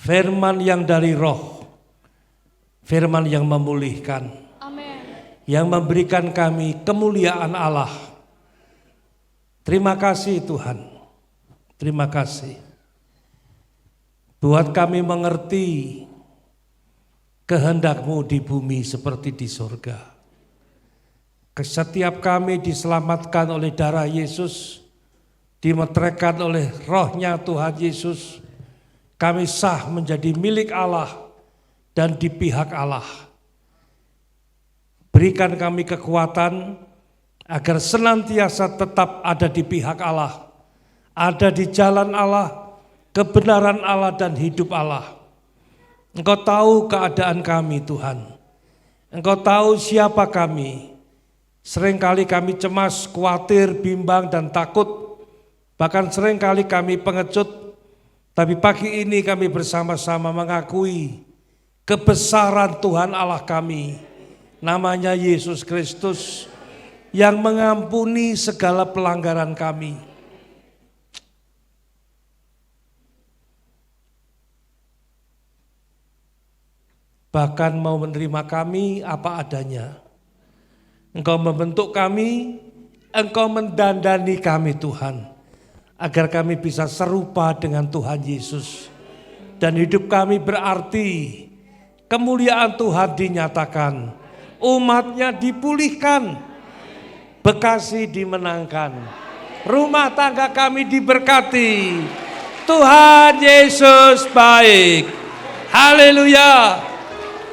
firman yang dari Roh, firman yang memulihkan, yang memberikan kami kemuliaan Allah. Terima kasih Tuhan, terima kasih. Buat kami mengerti kehendak-Mu di bumi seperti di surga. Setiap kami diselamatkan oleh darah Yesus, dimeteraikan oleh Roh-Nya Tuhan Yesus, kami sah menjadi milik Allah dan di pihak Allah. Berikan kami kekuatan agar senantiasa tetap ada di pihak Allah, ada di jalan Allah, kebenaran Allah dan hidup Allah. Engkau tahu keadaan kami Tuhan. Engkau tahu siapa kami. Seringkali kami cemas, khawatir, bimbang dan takut. Bahkan seringkali kami pengecut. Tapi pagi ini kami bersama-sama mengakui kebesaran Tuhan Allah kami. Namanya Yesus Kristus yang mengampuni segala pelanggaran kami. Bahkan mau menerima kami apa adanya. Engkau membentuk kami, Engkau mendandani kami Tuhan, agar kami bisa serupa dengan Tuhan Yesus. Dan hidup kami berarti kemuliaan Tuhan dinyatakan, umatnya dipulihkan, Bekasi dimenangkan, rumah tangga kami diberkati. Tuhan Yesus baik. Haleluya.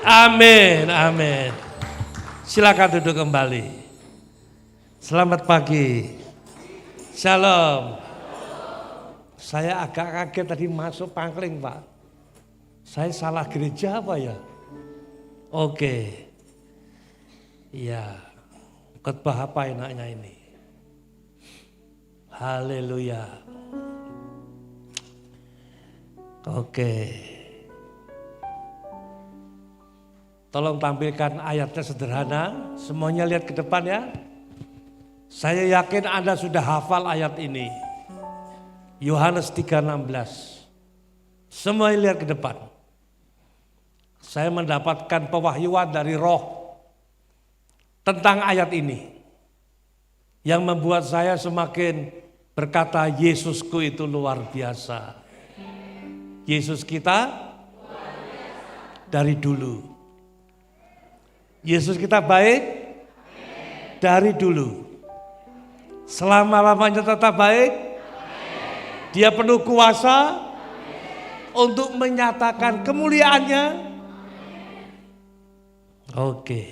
Amin, amin. Silakan duduk kembali. Selamat pagi. Shalom. Saya agak kaget tadi masuk pangkling Pak. Saya salah gereja apa ya? Oke. Iya. Khotbah apa enaknya ini? Haleluya. Oke. Tolong tampilkan ayatnya sederhana, semuanya lihat ke depan ya. Saya yakin Anda sudah hafal ayat ini. Yohanes 3:16. Semua lihat ke depan. Saya mendapatkan pewahyuan dari Roh tentang ayat ini. Yang membuat saya semakin berkata, Yesusku itu luar biasa. Yesus kita dari dulu. Yesus kita baik dari dulu. Selama-lamanya tetap baik. Dia penuh kuasa untuk menyatakan kemuliaannya. Oke.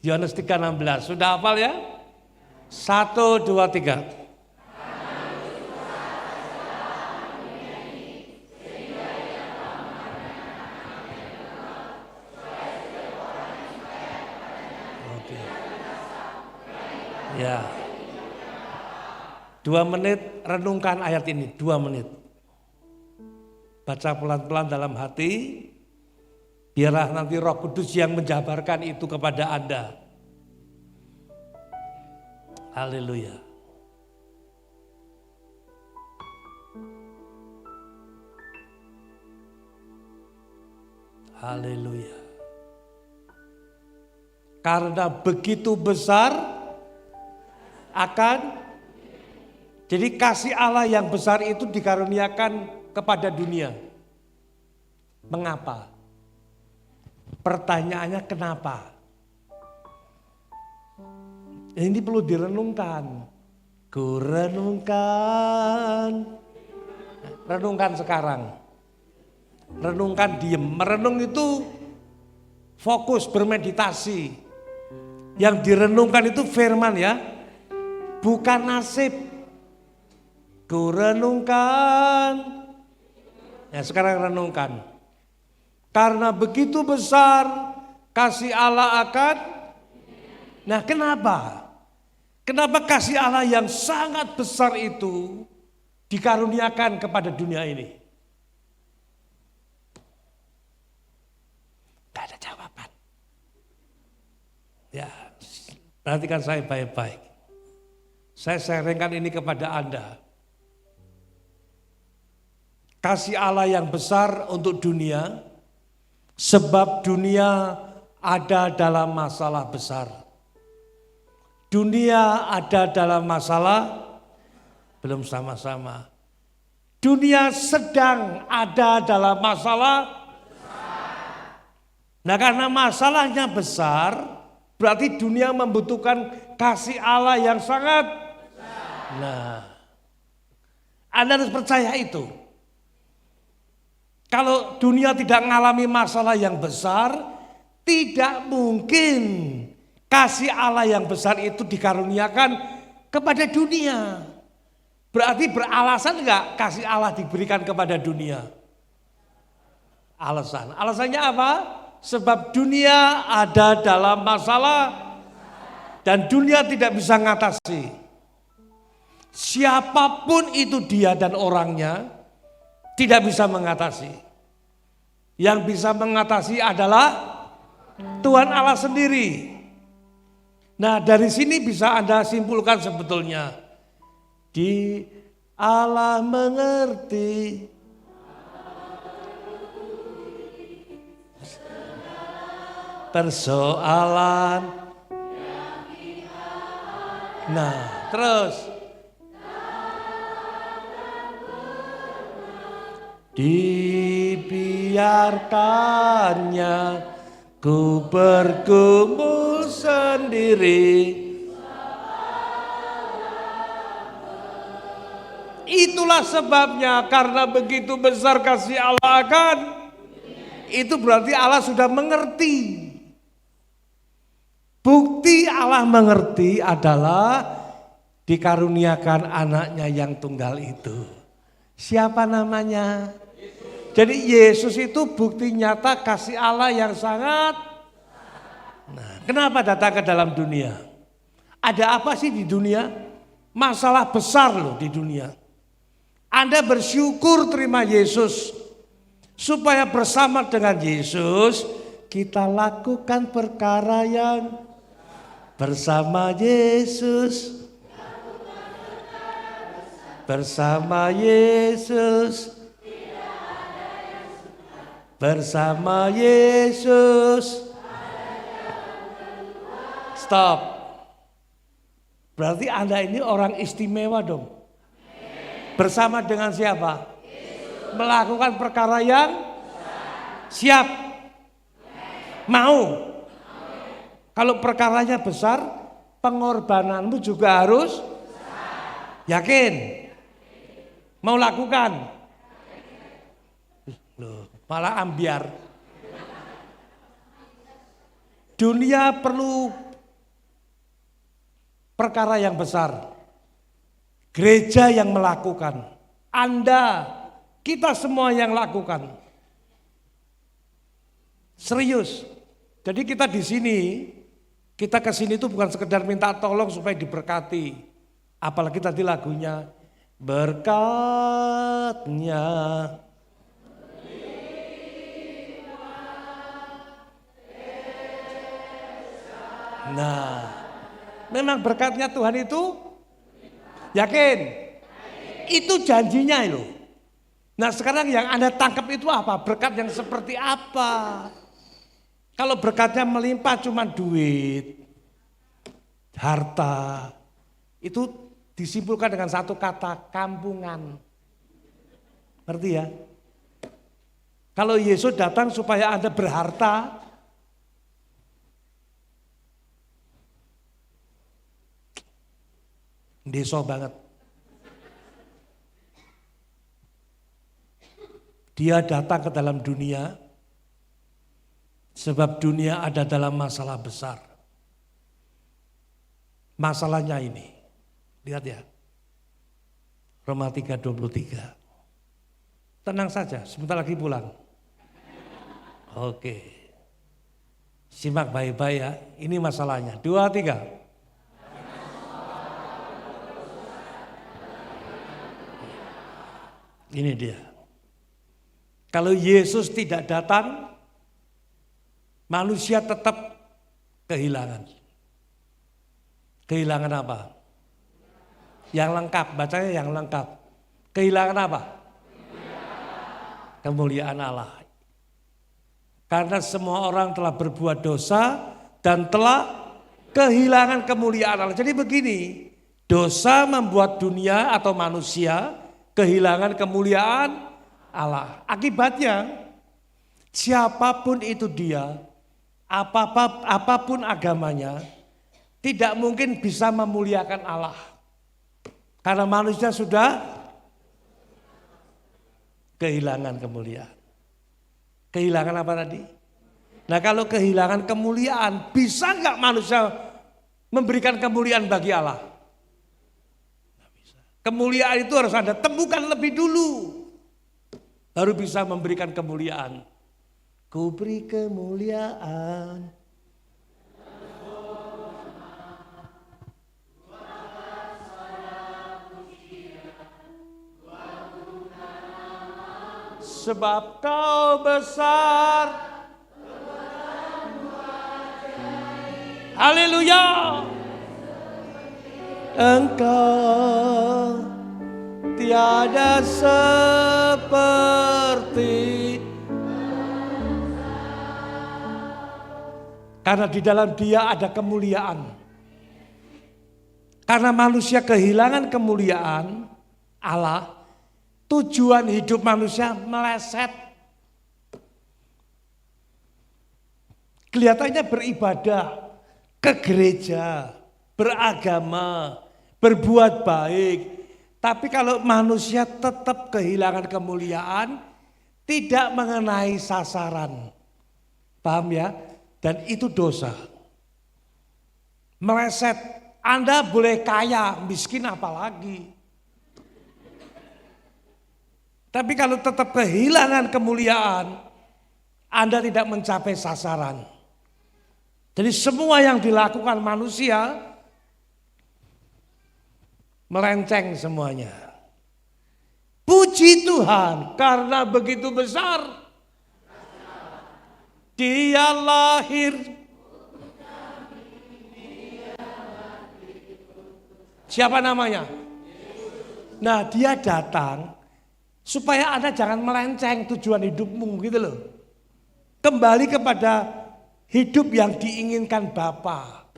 Yohanes 3:16. Sudah hafal ya? 1, 2, 3. Ya, 2 menit renungkan ayat ini, 2 menit. Baca pelan-pelan dalam hati, biarlah nanti Roh Kudus yang menjabarkan itu kepada Anda. Haleluya. Haleluya. Karena begitu besar jadi kasih Allah yang besar itu dikaruniakan kepada dunia. Mengapa? Pertanyaannya kenapa? Ini perlu direnungkan. Ku renungkan. Renungkan sekarang. Renungkan diem. Merenung itu fokus bermeditasi. Yang direnungkan itu firman ya. Bukan nasib. Ku renungkan. Ya sekarang renungkan. Karena begitu besar kasih Allah akan. Nah kenapa? Kenapa kasih Allah yang sangat besar itu dikaruniakan kepada dunia ini? Gak ada jawaban. Ya, perhatikan saya baik-baik. Saya sharingkan ini kepada Anda. Kasih Allah yang besar untuk dunia, sebab dunia ada dalam masalah besar. Dunia ada dalam masalah belum sama-sama. Dunia sedang ada dalam masalah. Nah, karena masalahnya besar, berarti dunia membutuhkan kasih Allah yang sangat besar. Nah, Anda harus percaya itu. Kalau dunia tidak mengalami masalah yang besar, tidak mungkin kasih Allah yang besar itu dikaruniakan kepada dunia. Berarti beralasan enggak kasih Allah diberikan kepada dunia? Alasan. Alasannya apa? Sebab dunia ada dalam masalah dan dunia tidak bisa mengatasi. Siapapun itu dia dan orangnya tidak bisa mengatasi. Yang bisa mengatasi adalah Tuhan Allah sendiri. Nah, dari sini bisa Anda simpulkan sebetulnya. Di Allah mengerti persoalan. Nah, terus dibiarkannya ku bergumul sendiri. Itulah sebabnya, karena begitu besar kasih Allah akan, itu berarti Allah sudah mengerti. Bukti Allah mengerti adalah dikaruniakan anaknya yang tunggal itu. Siapa namanya? Jadi Yesus itu bukti nyata kasih Allah yang sangat. Nah, kenapa datang ke dalam dunia? Ada apa sih di dunia? Masalah besar loh di dunia. Anda bersyukur terima Yesus, supaya bersama dengan Yesus kita lakukan perkara yang bersama Yesus. Bersama Yesus. Bersama Yesus. Stop. Berarti Anda ini orang istimewa dong. Bersama dengan siapa? Yesus. Melakukan perkara yang siap. Mau. Kalau perkaranya besar, pengorbananmu juga harus yakin. Mau lakukan. Loh, malah ambiar. Dunia perlu perkara yang besar. Gereja yang melakukan, Anda, kita semua yang lakukan. Serius. Jadi kita di sini, kita ke sini itu bukan sekedar minta tolong supaya diberkati. Apalagi tadi lagunya berkatnya. Nah, memang berkatnya Tuhan itu yakin? Itu janjinya itu. Nah, sekarang yang Anda tangkap itu apa? Berkat yang seperti apa? Kalau berkatnya melimpah cuma duit, harta, itu disimpulkan dengan satu kata, kampungan. Ngerti ya? Kalau Yesus datang supaya Anda berharta, deso banget. Dia datang ke dalam dunia sebab dunia ada dalam masalah besar. Masalahnya ini, lihat ya, Roma 3:23. Tenang saja, sebentar lagi pulang. Oke, simak baik-baik ya, ini masalahnya. 2, 3. Ini dia. Kalau Yesus tidak datang, manusia tetap kehilangan. Kehilangan apa? Yang lengkap, bacanya yang lengkap. Kehilangan apa? kemuliaan Allah. Karena semua orang telah berbuat dosa dan telah kehilangan kemuliaan Allah. Jadi begini, dosa membuat dunia atau manusia kehilangan kemuliaan Allah. Akibatnya siapapun itu dia, apapun agamanya, tidak mungkin bisa memuliakan Allah. Karena manusia sudah kehilangan kemuliaan. Kehilangan apa tadi? Nah kalau kehilangan kemuliaan, bisa nggak manusia memberikan kemuliaan bagi Allah? Nggak bisa. Kemuliaan itu harus Anda temukan lebih dulu. Baru bisa memberikan kemuliaan. Ku beri kemuliaan. Sebab kau besar. Haleluya. Engkau tiada seperti. Karena di dalam dia ada kemuliaan. Karena manusia kehilangan kemuliaan Allah, tujuan hidup manusia meleset. Kelihatannya beribadah, ke gereja, beragama, berbuat baik. Tapi kalau manusia tetap kehilangan kemuliaan, tidak mengenai sasaran. Paham ya? Dan itu dosa. Meleset, Anda boleh kaya, miskin apalagi. Tapi kalau tetap kehilangan kemuliaan, Anda tidak mencapai sasaran. Jadi semua yang dilakukan manusia melenceng semuanya. Puji Tuhan karena begitu besar Dia lahir. Siapa namanya? Nah dia datang supaya Anda jangan melenceng tujuan hidupmu gitu loh. Kembali kepada hidup yang diinginkan Bapa.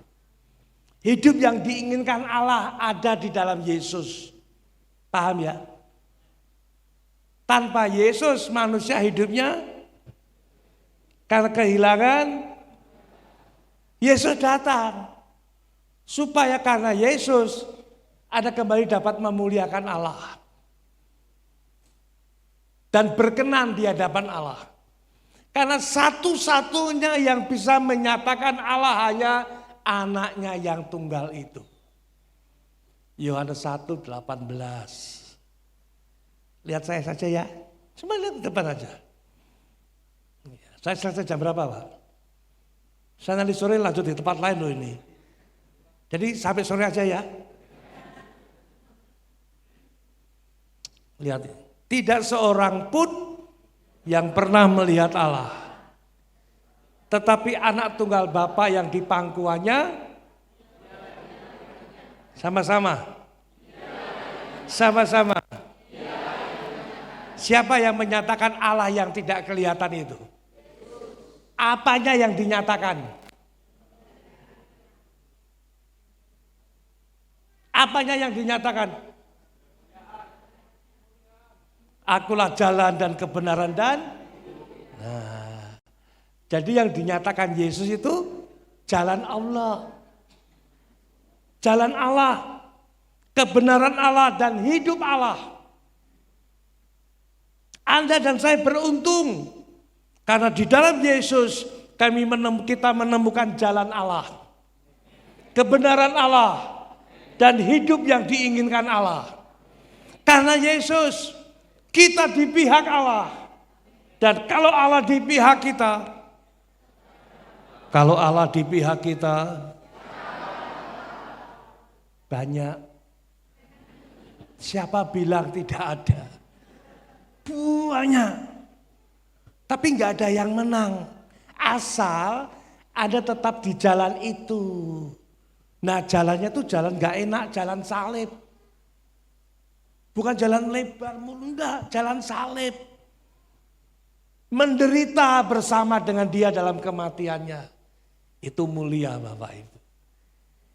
Hidup yang diinginkan Allah ada di dalam Yesus. Paham ya? Tanpa Yesus manusia hidupnya karena kehilangan. Yesus datang supaya karena Yesus Anda kembali dapat memuliakan Allah. Dan berkenan di hadapan Allah. Karena satu-satunya yang bisa menyatakan Allah hanya anaknya yang tunggal itu. Yohanes 1:18. Lihat saya saja ya. Cuma lihat ke depan aja. Saya selesai jam berapa Pak? Saya nanti sore lanjut di tempat lain loh ini. Jadi sampai sore aja ya. Lihat, tidak seorang pun yang pernah melihat Allah. Tetapi anak tunggal Bapa yang di pangkuannya sama-sama. Sama-sama. Siapa yang menyatakan Allah yang tidak kelihatan itu? Apanya yang dinyatakan? Apanya yang dinyatakan? Akulah jalan dan kebenaran dan. Nah, jadi yang dinyatakan Yesus itu jalan Allah. Jalan Allah, kebenaran Allah dan hidup Allah. Anda dan saya beruntung. Karena di dalam Yesus kita menemukan jalan Allah. Kebenaran Allah dan hidup yang diinginkan Allah. Karena Yesus kita di pihak Allah. Dan kalau Allah di pihak kita, banyak. Siapa bilang tidak ada? Banyak. Tapi nggak ada yang menang. Asal Anda tetap di jalan itu. Nah jalannya tuh jalan nggak enak, jalan salib. Bukan jalan lebar mulu, enggak, jalan salib. menderita bersama dengan dia dalam kematiannya. Itu mulia Bapak Ibu.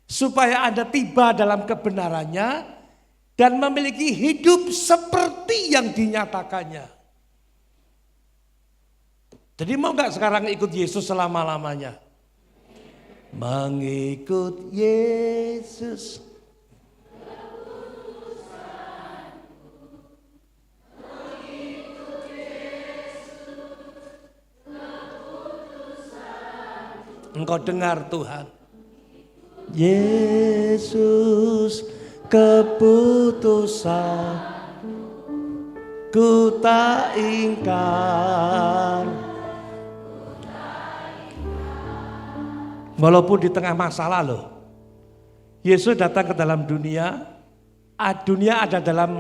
Supaya Anda tiba dalam kebenarannya dan memiliki hidup seperti yang dinyatakannya. Jadi mau gak sekarang ikut Yesus selama-lamanya? Mengikut Yesus. Engkau dengar Tuhan. Yesus keputusan ku tak ingkar. Walaupun di tengah masalah loh. Yesus datang ke dalam dunia. Dunia ada dalam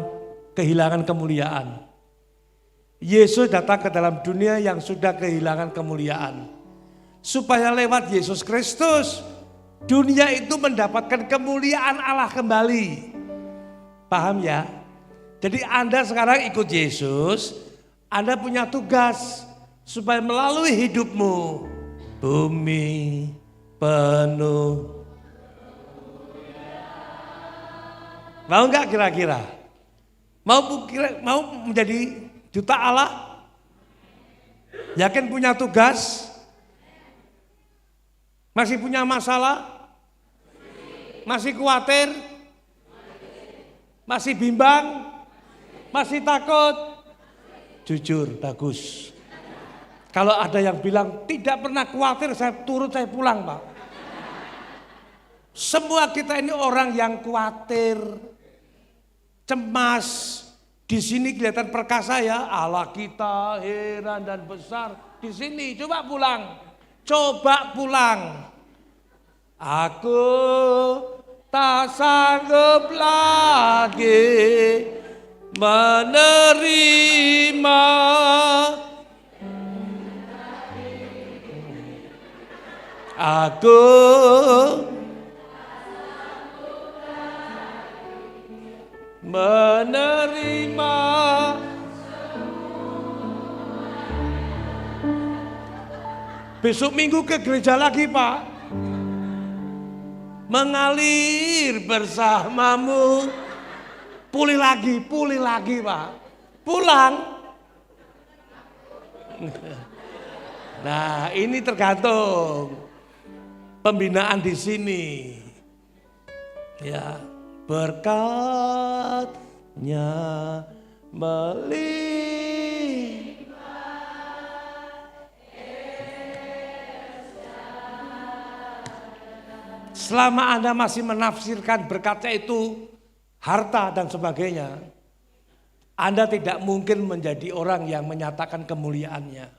kehilangan kemuliaan. Yesus datang ke dalam dunia yang sudah kehilangan kemuliaan. Supaya lewat Yesus Kristus, dunia itu mendapatkan kemuliaan Allah kembali. Paham ya? Jadi Anda sekarang ikut Yesus, Anda punya tugas supaya melalui hidupmu, bumi penuh. Mau enggak kira-kira? Mau menjadi duta Allah? Yakin punya tugas? Masih punya masalah? Masih khawatir? Masih bimbang? Masih takut? Jujur, bagus. Kalau ada yang bilang tidak pernah khawatir, saya pulang Pak. Semua kita ini orang yang khawatir, cemas. Di sini kelihatan perkasa ya, Allah kita heran dan besar. Di sini coba pulang. Coba pulang. Aku tak sanggup lagi menerima. Aku menerima. Besok minggu ke gereja lagi Pak. Mengalir bersamamu. Pulih lagi Pak. Pulang. Nah ini tergantung pembinaan di sini. Ya berkatnya melihat. Selama Anda masih menafsirkan berkatnya itu harta dan sebagainya, Anda tidak mungkin menjadi orang yang menyatakan kemuliaannya.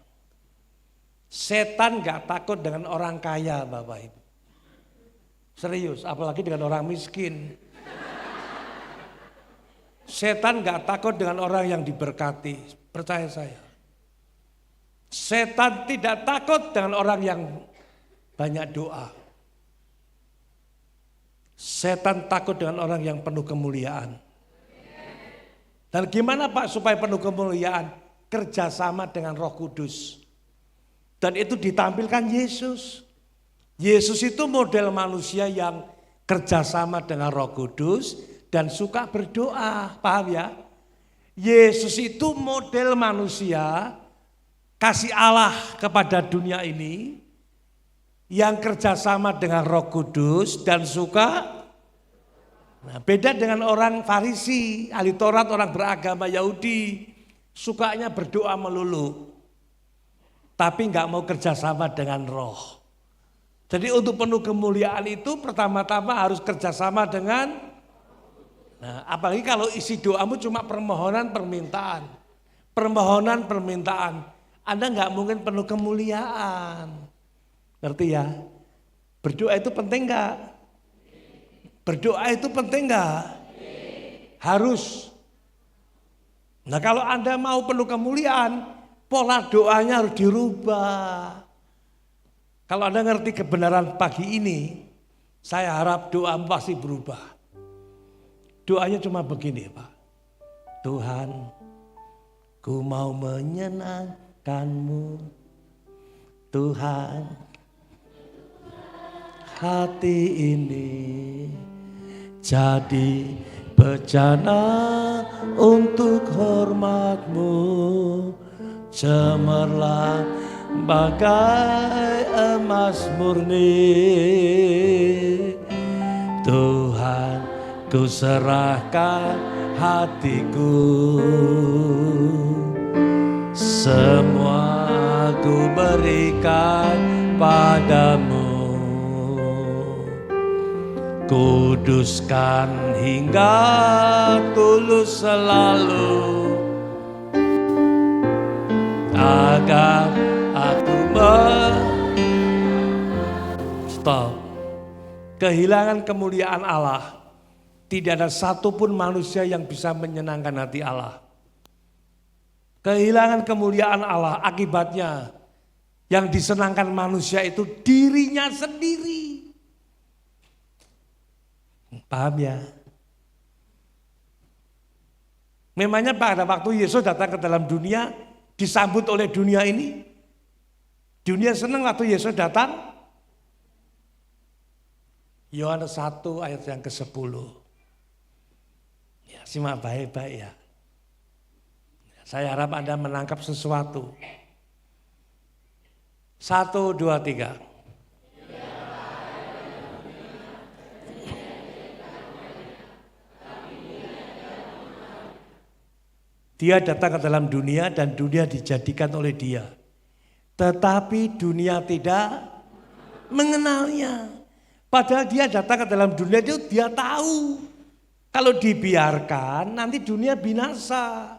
Setan gak takut dengan orang kaya Bapak Ibu. Serius, apalagi dengan orang miskin. Setan gak takut dengan orang yang diberkati, percaya saya. Setan tidak takut dengan orang yang banyak doa. Setan takut dengan orang yang penuh kemuliaan. Dan gimana Pak supaya penuh kemuliaan? Kerjasama dengan Roh Kudus. Dan itu ditampilkan Yesus. Yesus itu model manusia yang kerjasama dengan Roh Kudus dan suka berdoa. Paham ya? Yesus itu model manusia kasih Allah kepada dunia ini yang kerjasama dengan Roh Kudus dan suka. Nah, beda dengan orang Farisi, ahli Taurat, orang beragama Yahudi, sukanya berdoa melulu, tapi nggak mau kerjasama dengan Roh. Jadi untuk penuh kemuliaan itu pertama-tama harus kerjasama dengan. Nah, apalagi kalau isi doamu cuma permohonan permintaan, Anda nggak mungkin penuh kemuliaan. Ngerti ya? Berdoa itu penting gak? Berdoa itu penting gak? Harus. Nah kalau Anda mau penuh kemuliaan, pola doanya harus dirubah. Kalau Anda ngerti kebenaran pagi ini, saya harap doa pasti berubah. Doanya cuma begini Pak. Tuhan, ku mau menyenangkan Kanmu Tuhan, hati ini jadi bejana untuk hormat-Mu, cemerlang bagai emas murni. Tuhan, ku serahkan hatiku, semua ku berikan padamu. Kuduskan hingga tulus selalu, agar aku Stop. Kehilangan kemuliaan Allah, tidak ada satupun manusia yang bisa menyenangkan hati Allah. Kehilangan kemuliaan Allah akibatnya yang disenangkan manusia itu dirinya sendiri. Paham ya? Memangnya pada waktu Yesus datang ke dalam dunia, disambut oleh dunia ini. Dunia senang waktu Yesus datang. Yohanes 1 ayat yang ke-10. Ya, simak baik-baik ya. Saya harap Anda menangkap sesuatu. 1, 2, 3. Dia datang ke dalam dunia dan dunia dijadikan oleh dia. Tetapi dunia tidak mengenalnya. Padahal dia datang ke dalam dunia itu dia tahu. Kalau dibiarkan nanti dunia binasa.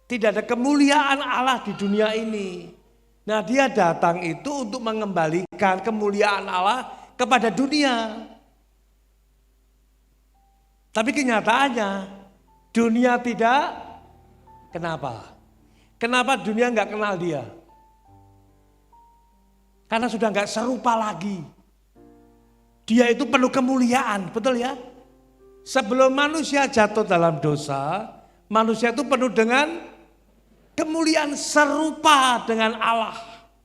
Tidak ada kemuliaan Allah di dunia ini. Nah, dia datang itu untuk mengembalikan kemuliaan Allah kepada dunia. Tapi kenyataannya dunia tidak. Kenapa? Kenapa dunia nggak kenal dia? Karena sudah nggak serupa lagi. Dia itu penuh kemuliaan, betul ya? Sebelum manusia jatuh dalam dosa, manusia itu penuh dengan kemuliaan serupa dengan Allah.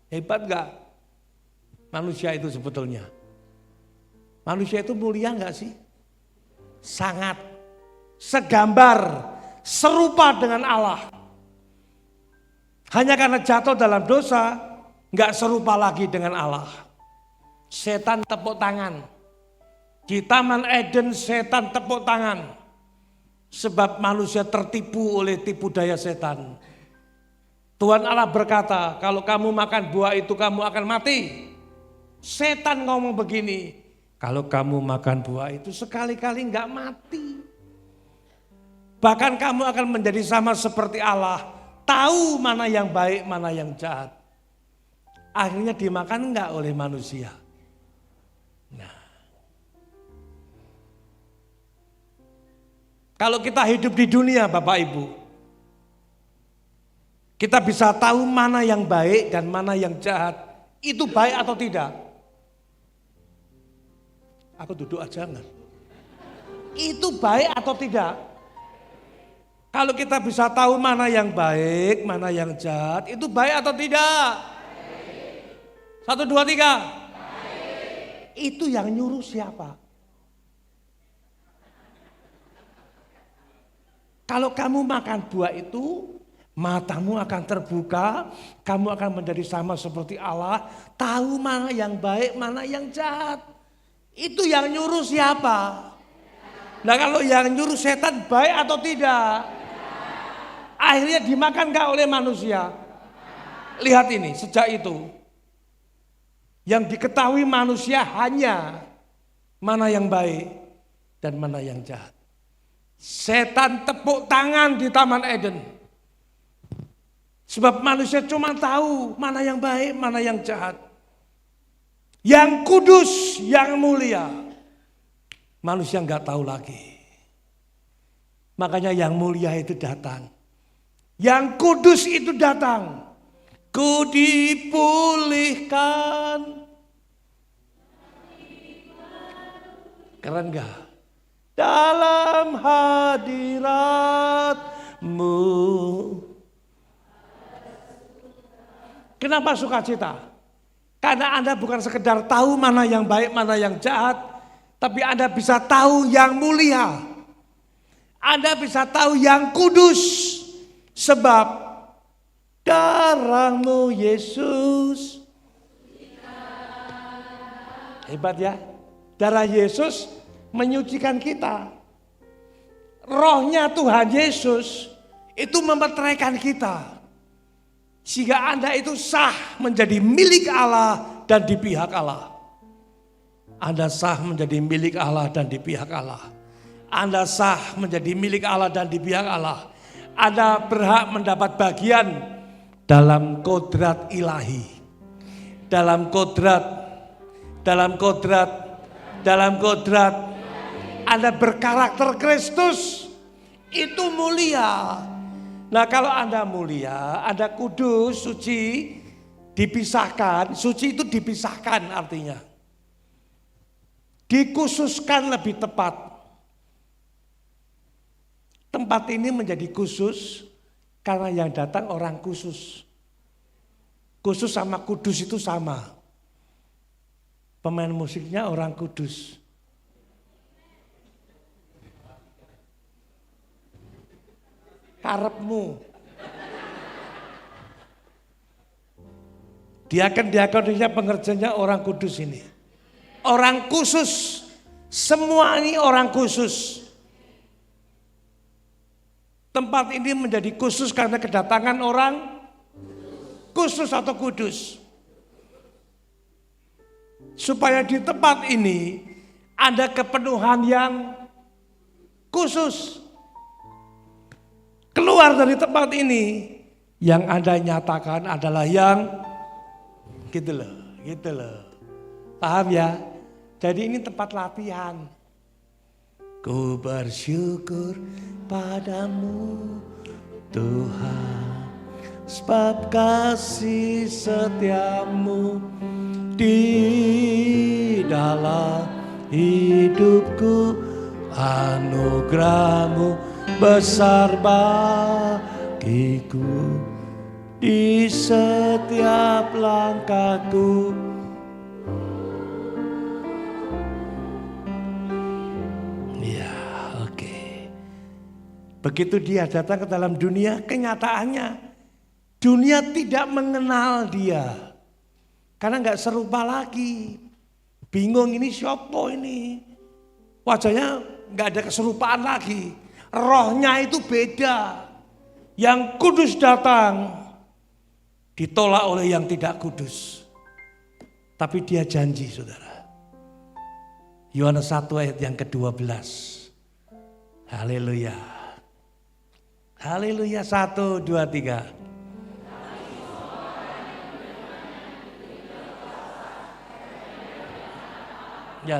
Hebat nggak? Manusia itu sebetulnya. Manusia itu mulia nggak sih? Sangat. Segambar, serupa dengan Allah. Hanya karena jatuh dalam dosa, nggak serupa lagi dengan Allah. Setan tepuk tangan. Di Taman Eden setan tepuk tangan. Sebab manusia tertipu oleh tipu daya setan. Tuhan Allah berkata, kalau kamu makan buah itu kamu akan mati. Setan ngomong begini, kalau kamu makan buah itu sekali-kali nggak mati. Bahkan kamu akan menjadi sama seperti Allah, tahu mana yang baik, mana yang jahat. Akhirnya dimakan enggak oleh manusia. Nah, kalau kita hidup di dunia Bapak Ibu, kita bisa tahu mana yang baik dan mana yang jahat. Itu baik atau tidak? Aku duduk aja enggak? Itu baik atau tidak? Kalau kita bisa tahu mana yang baik, mana yang jahat, itu baik atau tidak? Baik. 1, 2, 3. Baik. Itu yang nyuruh siapa? Kalau kamu makan buah itu, matamu akan terbuka, kamu akan menjadi sama seperti Allah, tahu mana yang baik, mana yang jahat. Itu yang nyuruh siapa? Nah, kalau yang nyuruh setan baik atau tidak? Akhirnya dimakan gak oleh manusia? Lihat ini, sejak itu yang diketahui manusia hanya mana yang baik dan mana yang jahat. Setan tepuk tangan di Taman Eden. Sebab manusia cuma tahu mana yang baik, mana yang jahat. Yang kudus, yang mulia. Manusia nggak tahu lagi. Makanya yang mulia itu datang. Yang kudus itu datang. Ku dipulihkan. Keren gak? Dalam hadirat-Mu. Kenapa sukacita? Karena Anda bukan sekedar tahu mana yang baik, mana yang jahat, tapi Anda bisa tahu yang mulia. Anda bisa tahu yang kudus, sebab darah-Mu Yesus. Hebat ya, darah Yesus menyucikan kita. Rohnya Tuhan Yesus itu memeteraikan kita. Sehingga Anda itu sah menjadi milik Allah dan di pihak Allah. Anda sah menjadi milik Allah dan di pihak Allah. Anda sah menjadi milik Allah dan di pihak Allah. Anda berhak mendapat bagian dalam kodrat ilahi. Dalam kodrat. Anda berkarakter Kristus. Itu mulia. Nah kalau Anda mulia, Anda kudus, suci, dipisahkan. Suci itu dipisahkan artinya. Dikhususkan lebih tepat. Tempat ini menjadi khusus karena yang datang orang khusus. Khusus sama kudus itu sama. Pemain musiknya orang kudus. Karepmu. Diakon-diakonnya pengerjanya orang kudus ini. Orang khusus. Semua ini orang khusus. Tempat ini menjadi khusus karena kedatangan orang khusus atau kudus. Supaya di tempat ini ada kepenuhan yang khusus. Keluar dari tempat ini, yang Anda nyatakan adalah yang gitu loh. Paham ya? Jadi ini tempat latihan. Ku bersyukur padamu Tuhan, sebab kasih setiamu di dalam hidupku, anugerahmu besar bagiku di setiap langkahku. Ya, oke. Begitu dia datang ke dalam dunia, kenyataannya dunia tidak mengenal dia. Karena nggak serupa lagi. Bingung ini siapa ini? Wajahnya nggak ada keserupaan lagi. Rohnya itu beda. Yang kudus datang ditolak oleh yang tidak kudus. Tapi dia janji saudara. Yohanes 1 ayat yang ke-12. Haleluya. Haleluya 1, 2, 3. Ya.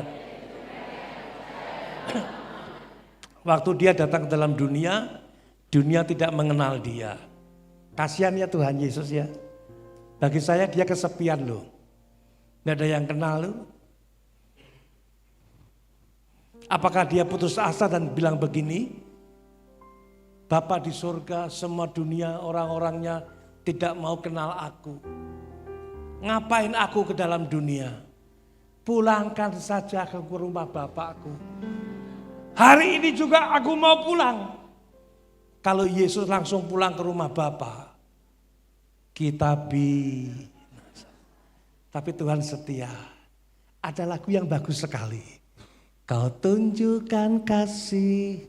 Waktu dia datang ke dalam dunia, dunia tidak mengenal dia. Kasihan ya Tuhan Yesus ya. Bagi saya dia kesepian loh. Gak ada yang kenal loh. Apakah dia putus asa dan bilang begini? Bapa di surga, semua dunia orang-orangnya tidak mau kenal aku. Ngapain aku ke dalam dunia? Pulangkan saja ke rumah Bapakku. Hari ini juga aku mau pulang. Kalau Yesus langsung pulang ke rumah Bapa, kita binasa. Tapi Tuhan setia. Ada lagu yang bagus sekali. Kau tunjukkan kasih,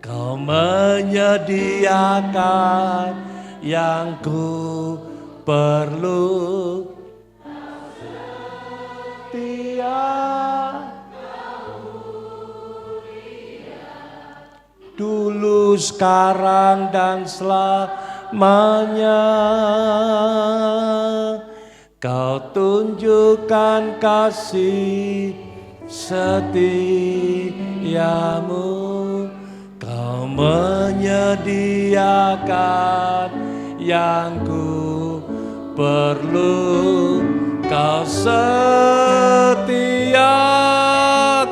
kau menyediakan yang ku perlu. Dulu, sekarang, dan selamanya. Kau tunjukkan kasih setiamu. Kau menyediakan yang ku perlu. Kau setia,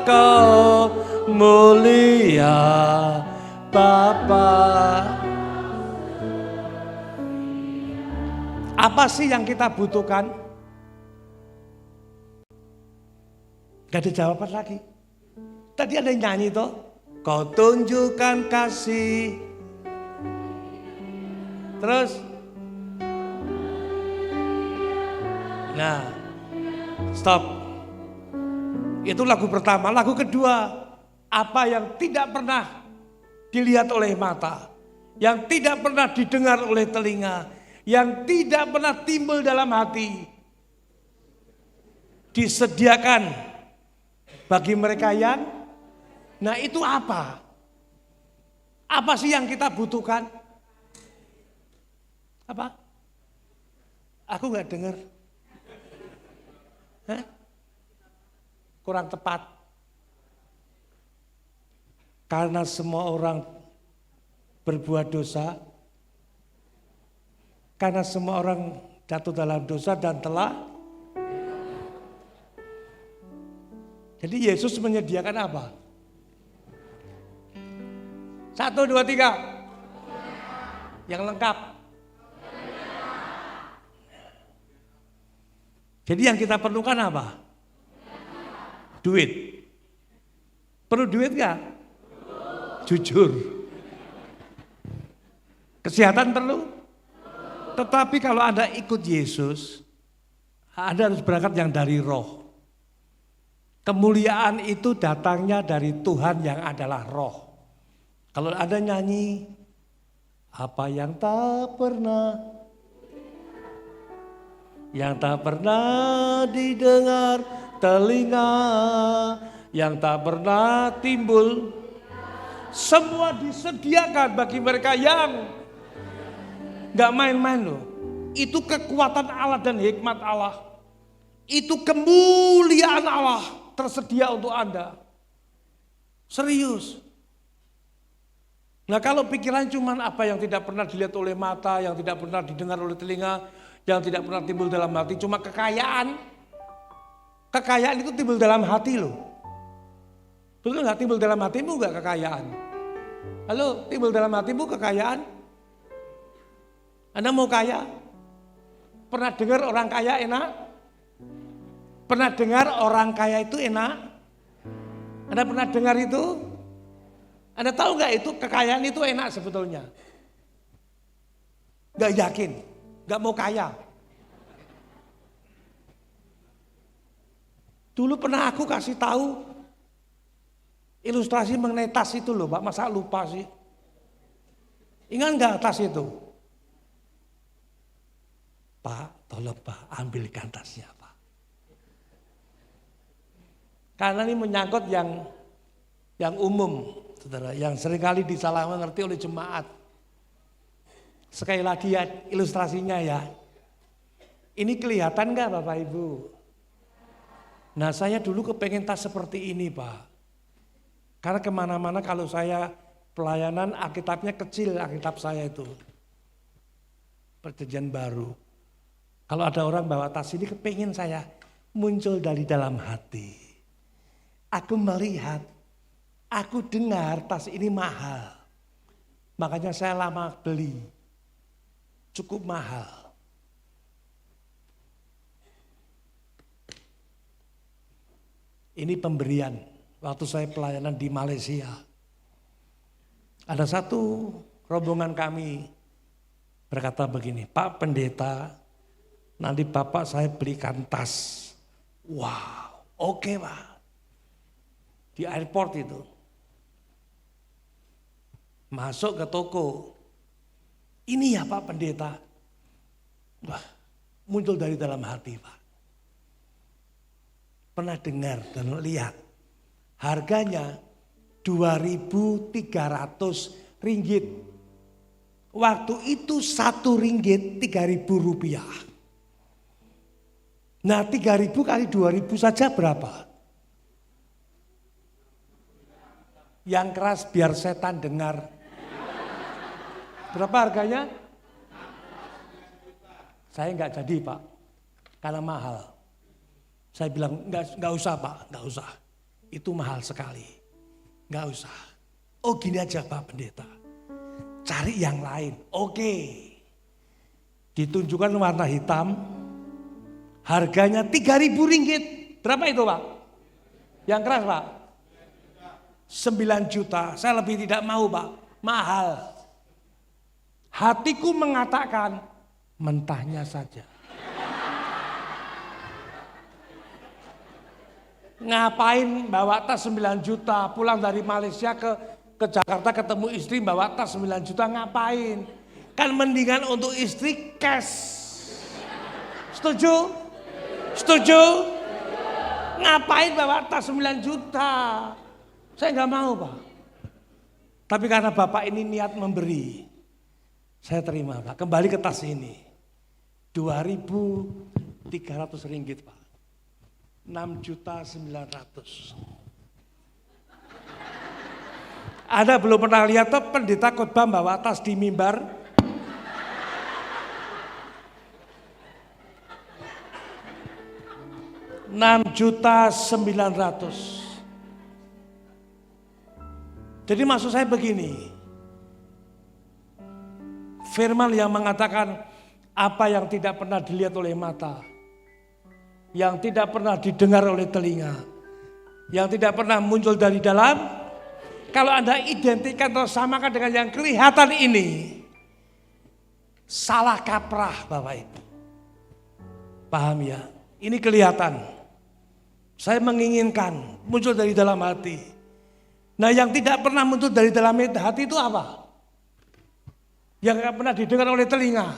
kau mulia Bapa. Apa sih yang kita butuhkan? Gak ada jawaban lagi. Tadi ada yang nyanyi toh. Kau tunjukkan kasih. Terus. Nah, stop. Itu lagu pertama. Lagu kedua, apa yang tidak pernah dilihat oleh mata, yang tidak pernah didengar oleh telinga, yang tidak pernah timbul dalam hati, disediakan bagi mereka yang, nah itu apa? Apa sih yang kita butuhkan? Apa? Aku nggak dengar. Hah? Kurang tepat. Karena semua orang berbuat dosa, karena semua orang jatuh dalam dosa dan telah. Jadi Yesus menyediakan apa? 1, 2, 3. Yang lengkap. Jadi yang kita perlukan apa? Duit. Perlu duit gak? Jujur. Kesehatan perlu? Tetapi kalau Anda ikut Yesus, Anda harus berangkat yang dari roh. Kemuliaan itu datangnya dari Tuhan yang adalah roh. Kalau Anda nyanyi, apa yang tak pernah didengar telinga, yang tak pernah timbul, semua disediakan bagi mereka yang gak main-main loh. Itu kekuatan Allah dan hikmat Allah. Itu kemuliaan Allah tersedia untuk Anda. Serius. Nah kalau pikiran cuman apa yang tidak pernah dilihat oleh mata, yang tidak pernah didengar oleh telinga, yang tidak pernah timbul dalam hati, cuma kekayaan. Kekayaan itu timbul dalam hati loh. Betul gak? Timbul dalam hatimu gak kekayaan? Halo, timbul dalam hatimu kekayaan? Anda mau kaya? Pernah dengar orang kaya enak? Pernah dengar orang kaya itu enak? Anda pernah dengar itu? Anda tahu gak itu kekayaan itu enak sebetulnya? Gak yakin, gak mau kaya. Dulu pernah aku kasih tahu ilustrasi mengenai tas itu loh Pak, masa lupa sih? Ingat gak tas itu? Pak, tolong Pak, ambilkan tasnya Pak. Karena ini menyangkut yang umum, saudara, yang seringkali disalah mengerti oleh jemaat. Sekali lagi ya ilustrasinya ya. Ini kelihatan gak Bapak Ibu? Nah saya dulu kepengen tas seperti ini Pak. Karena kemana-mana kalau saya pelayanan Alkitabnya kecil, Alkitab saya itu. Perjanjian baru. Kalau ada orang bawa tas ini kepengen saya muncul dari dalam hati. Aku melihat, aku dengar tas ini mahal. Makanya saya lama beli. Cukup mahal. Ini pemberian waktu saya pelayanan di Malaysia. Ada satu rombongan kami berkata begini, Pak Pendeta, nanti Bapak saya belikan tas. Wow, oke Pak. Di airport itu. Masuk ke toko. Ini ya Pak Pendeta. Wah, muncul dari dalam hati Pak. Pernah dengar dan lihat. Harganya 2.300 ringgit. Waktu itu 1 ringgit 3.000 rupiah. Nah 3.000 kali 2.000 saja berapa? Yang keras biar setan dengar. Berapa harganya? Saya enggak jadi Pak, karena mahal. Saya bilang enggak usah Pak, enggak usah. Itu mahal sekali, enggak usah. Oh gini aja Pak Pendeta, cari yang lain. Oke. ditunjukkan warna hitam, harganya 3.000 ringgit. Berapa itu Pak? Yang keras Pak? 9 juta. Saya lebih tidak mau Pak, mahal. Hatiku mengatakan, mentahnya saja. Ngapain bawa tas 9 juta, pulang dari Malaysia ke Jakarta ketemu istri bawa tas 9 juta, ngapain? Kan mendingan untuk istri cash. Setuju? Setuju? Ngapain bawa tas 9 juta? Saya nggak mau Pak. Tapi karena Bapak ini niat memberi, saya terima Pak. Kembali ke tas ini. 2.300 ringgit Pak. 6.900.000. Anda belum pernah lihat tuh pendeta khotbah bawa tas di mimbar? Rp6.900.000. Jadi maksud saya begini, firman yang mengatakan apa yang tidak pernah dilihat oleh mata, yang tidak pernah didengar oleh telinga, yang tidak pernah muncul dari dalam, kalau Anda identikan atau samakan dengan yang kelihatan ini, salah kaprah Bapak Ibu. Paham ya? Ini kelihatan. Saya menginginkan muncul dari dalam hati. Nah yang tidak pernah muncul dari dalam hati itu apa? Yang tidak pernah didengar oleh telinga.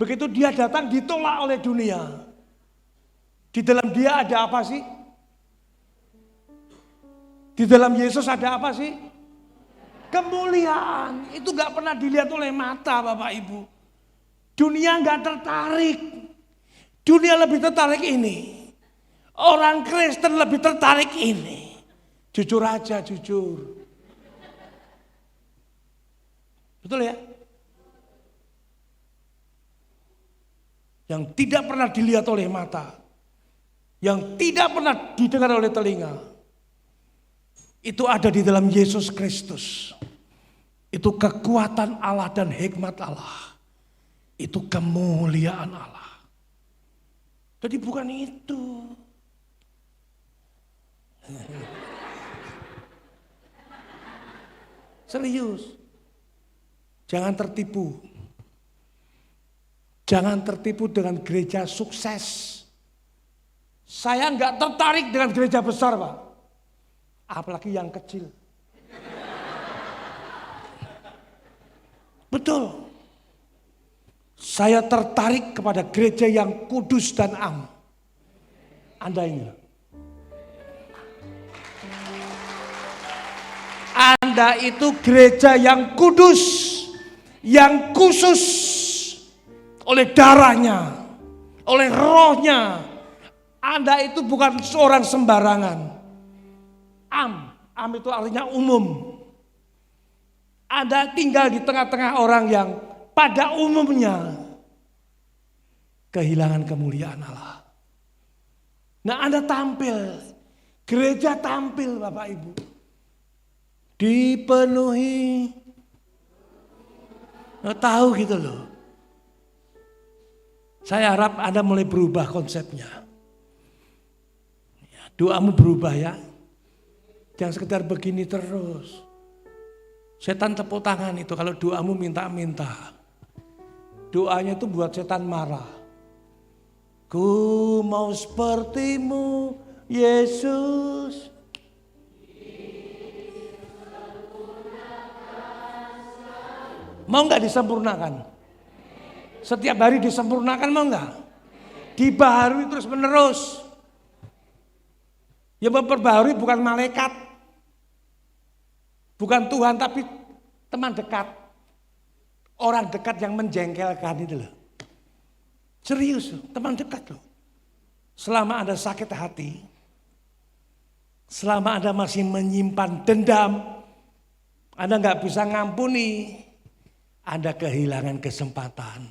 Begitu dia datang ditolak oleh dunia. Di dalam dia ada apa sih? Di dalam Yesus ada apa sih? Kemuliaan. Itu gak pernah dilihat oleh mata Bapak Ibu. Dunia gak tertarik. Dunia lebih tertarik ini. Orang Kristen lebih tertarik ini. Jujur aja, jujur. Betul ya? Yang tidak pernah dilihat oleh mata. Yang tidak pernah didengar oleh telinga. Itu ada di dalam Yesus Kristus. Itu kekuatan Allah dan hikmat Allah. Itu kemuliaan Allah. Jadi bukan itu. Serius. Jangan tertipu. Jangan tertipu dengan gereja sukses. Saya enggak tertarik dengan gereja besar Pak. Apalagi yang kecil. Betul. Saya tertarik kepada gereja yang kudus dan am. Anda ini. Anda itu gereja yang kudus, yang khusus oleh darahnya, oleh rohnya. Anda itu bukan seorang sembarangan. Am itu artinya umum. Anda tinggal di tengah-tengah orang yang pada umumnya kehilangan kemuliaan Allah. Nah Anda tampil, gereja tampil Bapak Ibu. Dipenuhi. Nah, tahu gitu loh. Saya harap Anda mulai berubah konsepnya. Doamu berubah ya. Jangan sekedar begini terus. Setan tepuk tangan itu kalau doamu minta-minta. Doanya itu buat setan marah. Ku mau sepertimu Yesus. Mau nggak disempurnakan? Setiap hari disempurnakan mau nggak? Dibaharui terus menerus. Yang memperbaharui bukan malaikat, bukan Tuhan, tapi teman dekat, orang dekat yang menjengkelkan itu loh. Serius, teman dekat loh. Selama Anda sakit hati, selama Anda masih menyimpan dendam, Anda nggak bisa ngampuni, Anda kehilangan kesempatan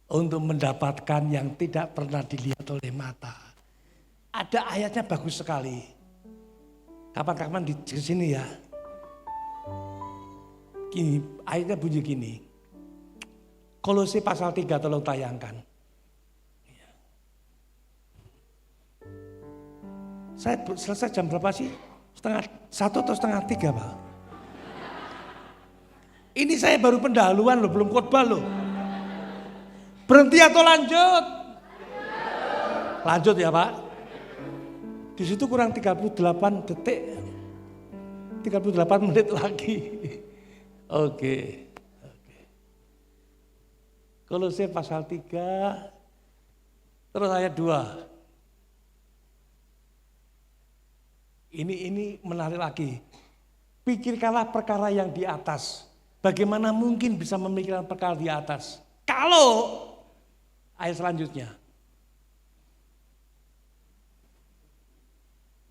untuk mendapatkan yang tidak pernah dilihat oleh mata. Ada ayatnya bagus sekali. Kapan-kapan di sini ya. Gini, ayatnya bunyi gini. Kolose pasal 3 tolong tayangkan. Saya selesai jam berapa sih? Setengah 1 atau setengah 3, Pak? Ini saya baru pendahuluan loh, belum khotbah loh. Berhenti atau lanjut? Lanjut ya Pak. Di situ kurang 38 detik. 38 menit lagi. Oke. Kolose pasal 3 terus ayat 2. Ini menarik lagi. Pikirkanlah perkara yang di atas. Bagaimana mungkin bisa memikirkan perkara di atas? Kalau ayat selanjutnya.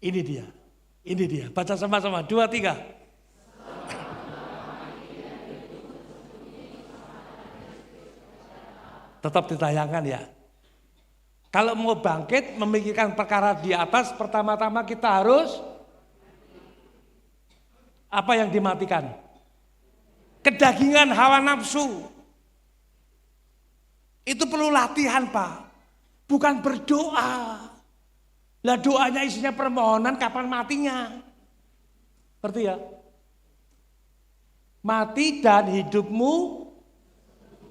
Ini dia. Baca sama-sama. 2, 3. Tetap ditayangkan ya. Kalau mau bangkit memikirkan perkara di atas, pertama-tama kita harus apa yang dimatikan? Kedagingan, hawa nafsu. Itu perlu latihan Pak, bukan berdoa. Lah doanya isinya permohonan, kapan matinya? Ngerti ya? Mati dan hidupmu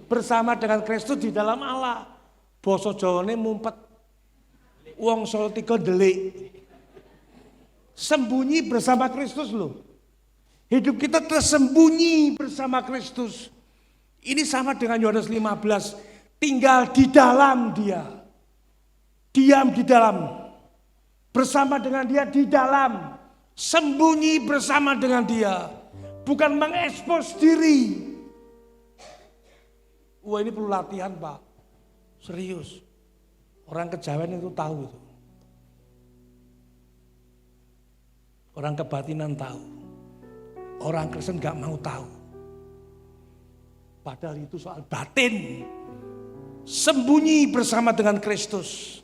bersama dengan Kristus di dalam Allah. Basa Jawane mumpet. Wong Salatiga delik. Sembunyi bersama Kristus loh. Hidup kita tersembunyi bersama Kristus. Ini sama dengan Yohanes 15. Tinggal di dalam dia. Diam di dalam. Bersama dengan dia di dalam. Sembunyi bersama dengan dia. Bukan mengekspos diri. Wah ini perlu latihan Pak. Serius. Orang kejawen itu tahu itu. Orang kebatinan tahu. Orang Kristen gak mau tahu. Padahal itu soal batin. Sembunyi bersama dengan Kristus.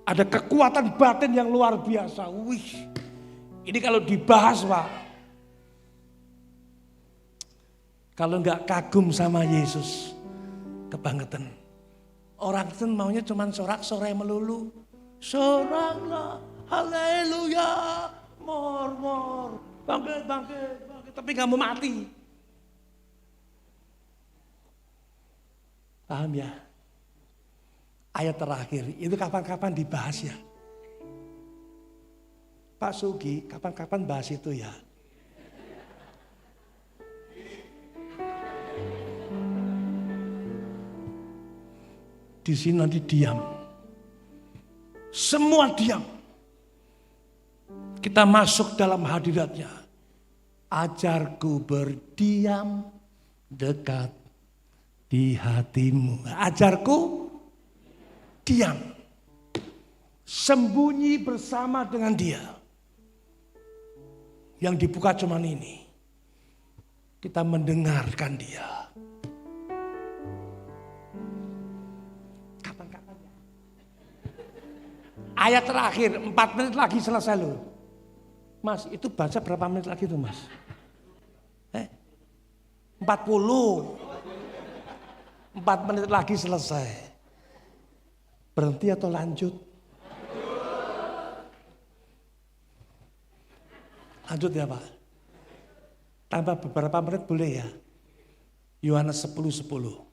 Ada kekuatan batin yang luar biasa. Wih, ini kalau dibahas Pak. Kalau gak kagum sama Yesus. Kebangetan. Orang Kristen maunya cuma sorak-sorai melulu. Soraklah, haleluya, mor. Bangkit. Tapi gak mau mati. Paham ya? Ayat terakhir, itu kapan-kapan dibahas ya. Pak Sugi, kapan-kapan bahas itu ya. Di sini nanti diam. Semua diam. Kita masuk dalam hadiratnya. Ajarku berdiam dekat di hatimu. Ajarku diam. Sembunyi bersama dengan dia. Yang dibuka cuman ini. Kita mendengarkan dia. Ayat terakhir, 4 menit lagi selesai loh. Mas, itu baca berapa menit lagi tuh Mas? 40. 4 menit lagi selesai. Berhenti atau lanjut? Lanjut ya Pak. Tambah beberapa menit boleh ya. Yohanes 10:10.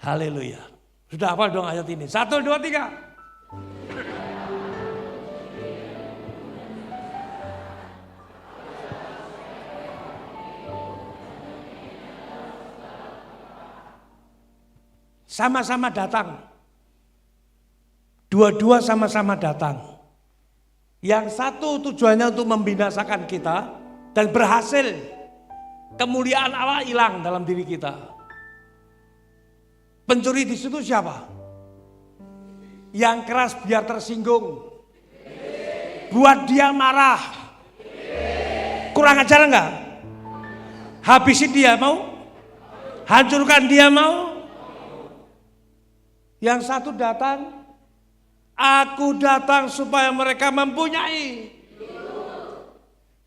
Haleluya. Sudah hafal dong ayat ini. 1, 2, 3. Sama-sama datang. Dua-dua sama-sama datang. Yang satu tujuannya untuk membinasakan kita dan berhasil. Kemuliaan Allah hilang dalam diri kita. Pencuri di situ siapa? Yang keras biar tersinggung. Buat dia marah. Kurang ajar enggak? Habisin dia mau? Hancurkan dia mau? Yang satu datang, aku datang supaya mereka mempunyai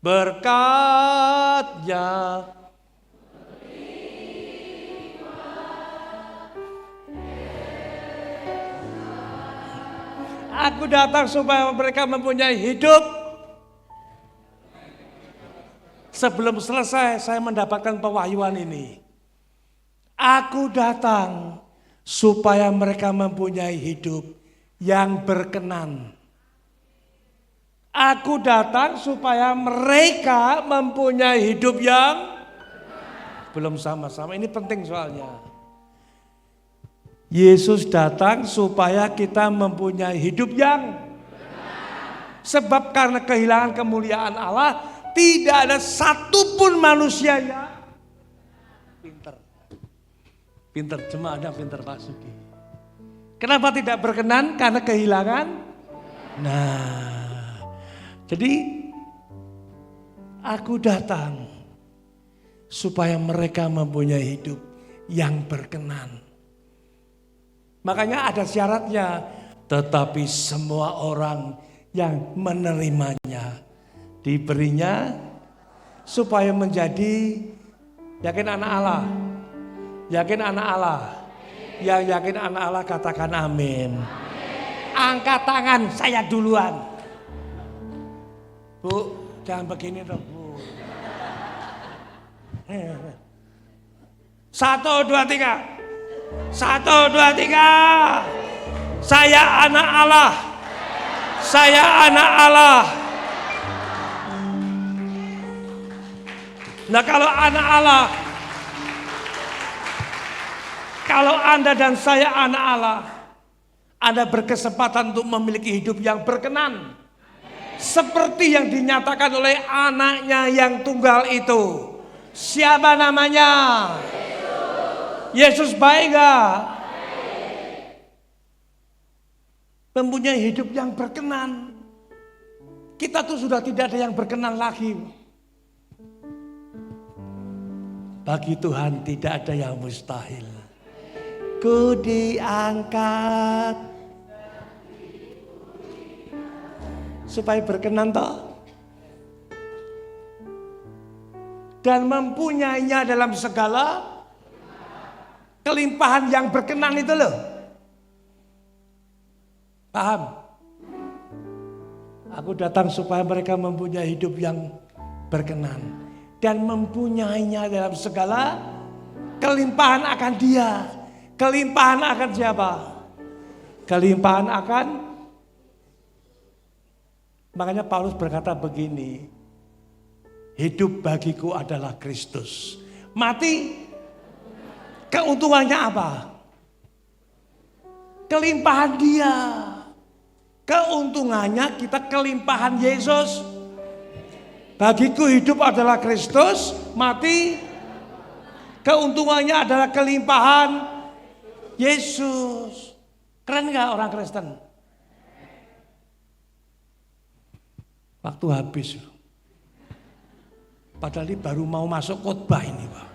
berkat Aku datang supaya mereka mempunyai hidup. Sebelum selesai saya mendapatkan pewahyuan ini. Aku datang supaya mereka mempunyai hidup yang berkenan. Aku datang supaya mereka mempunyai hidup yang belum sama-sama. Ini penting soalnya. Yesus datang supaya kita mempunyai hidup yang sebab karena kehilangan kemuliaan Allah tidak ada satupun manusia yang pinter cuma ada pinter Pak Sugi. Kenapa tidak berkenan? Karena kehilangan. Nah, jadi aku datang supaya mereka mempunyai hidup yang berkenan. Makanya ada syaratnya, tetapi semua orang yang menerimanya diberinya supaya menjadi yakin anak Allah. Yakin anak Allah. Yang yakin anak Allah katakan amin. Angkat tangan saya duluan. Bu, jangan begini dong, Bu. 1, 2, 3. 1, 2, 3. Saya anak Allah. Saya anak Allah. Nah, kalau anak Allah, kalau Anda dan saya anak Allah, Anda berkesempatan untuk memiliki hidup yang berkenan. Seperti yang dinyatakan oleh anaknya yang tunggal itu. Siapa namanya? Yesus baik gak? Mempunyai hidup yang berkenan. Kita tuh sudah tidak ada yang berkenan lagi. Bagi Tuhan tidak ada yang mustahil. Ku diangkat supaya berkenan toh. Dan mempunyainya dalam segala kelimpahan yang berkenan itu loh. Paham? Aku datang supaya mereka mempunyai hidup yang berkenan. Dan mempunyainya dalam segala kelimpahan akan dia. Kelimpahan akan siapa? Kelimpahan akan. Makanya Paulus berkata begini. Hidup bagiku adalah Kristus. Mati. Keuntungannya apa? Kelimpahan dia. Keuntungannya kita kelimpahan Yesus. Bagiku hidup adalah Kristus, mati. Keuntungannya adalah kelimpahan Yesus. Keren gak orang Kristen? Waktu habis. Padahal ini baru mau masuk khotbah ini, Pak.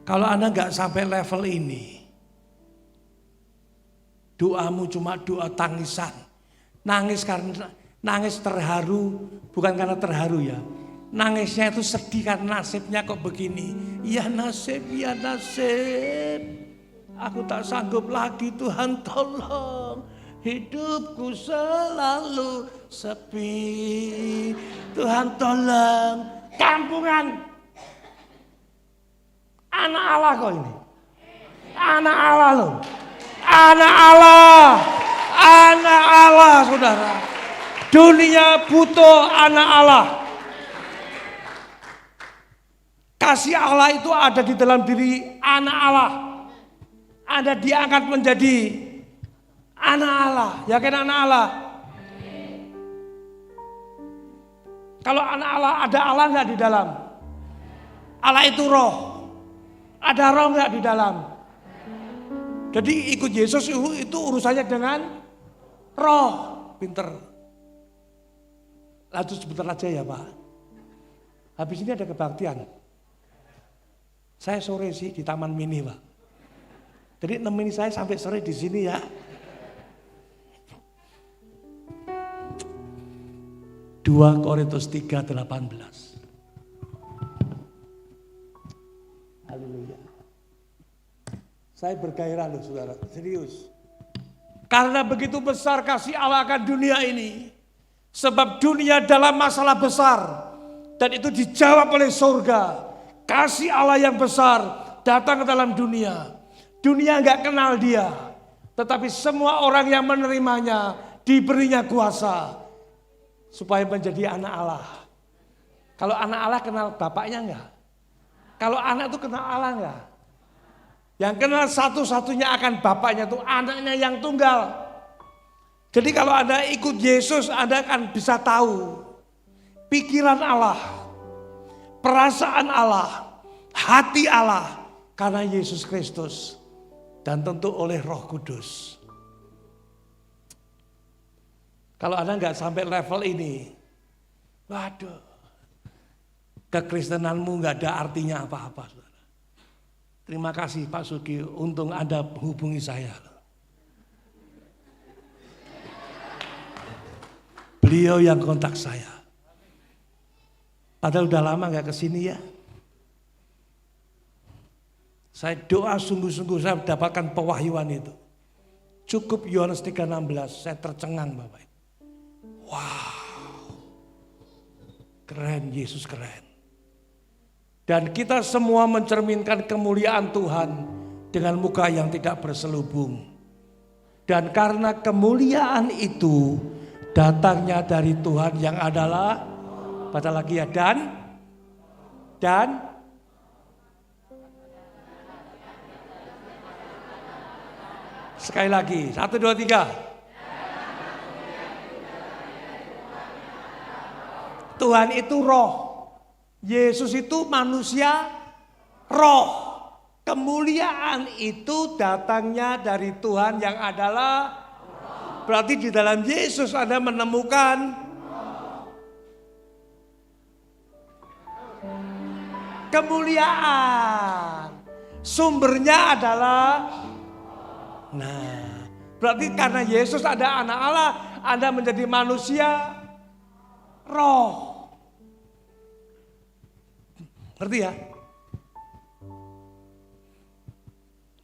Kalau Anda nggak sampai level ini, doamu cuma doa tangisan, nangis karena nangis terharu, bukan karena terharu ya, nangisnya itu sedih karena nasibnya kok begini. Ya nasib, aku tak sanggup lagi, Tuhan tolong, hidupku selalu sepi, Tuhan tolong, kampungan. Anak Allah kok ini. Anak Allah loh. Anak Allah. Anak Allah saudara. Dunia butuh anak Allah. Kasih Allah itu ada di dalam diri anak Allah. Anda diangkat menjadi anak Allah. Yakin anak Allah? Kalau anak Allah, ada Allah nggak di dalam? Allah itu roh. Ada roh nggak di dalam? Jadi ikut Yesus itu urusannya dengan roh. Pinter. Lanjut sebentar aja ya Pak. Habis ini ada kebaktian. Saya sore sih di Taman Mini Pak. Jadi nemeni saya sampai sore di sini ya. 2 Korintus 3:18. Haleluya. Saya bergairah loh saudara, serius. Karena begitu besar kasih Allah akan dunia ini. Sebab dunia dalam masalah besar. Dan itu dijawab oleh surga. Kasih Allah yang besar datang ke dalam dunia. Dunia gak kenal dia. Tetapi semua orang yang menerimanya diberinya kuasa. Supaya menjadi anak Allah. Kalau anak Allah kenal bapaknya enggak? Kalau anak itu kenal Allah enggak? Yang kenal satu-satunya akan bapaknya itu anaknya yang tunggal. Jadi kalau Anda ikut Yesus, Anda akan bisa tahu pikiran Allah, perasaan Allah, hati Allah karena Yesus Kristus dan tentu oleh Roh Kudus. Kalau Anda nggak sampai level ini, waduh, kekristenanmu nggak ada artinya apa-apa. Terima kasih Pak Sugi, untung Anda hubungi saya. Beliau yang kontak saya. Padahal udah lama gak kesini ya. Saya doa sungguh-sungguh saya mendapatkan pewahyuan itu. Cukup Yohanes 3:16, saya tercengang Bapak. Wow, keren, Yesus keren. Dan kita semua mencerminkan kemuliaan Tuhan dengan muka yang tidak berselubung. Dan karena kemuliaan itu datangnya dari Tuhan yang adalah, baca lagi ya, dan sekali lagi, 1, 2, 3. Tuhan itu roh. Yesus itu manusia roh. Kemuliaan itu datangnya dari Tuhan yang adalah roh. Berarti di dalam Yesus Anda menemukan kemuliaan. Sumbernya adalah, nah, berarti karena Yesus ada anak Allah, Anda menjadi manusia roh. Ngerti ya?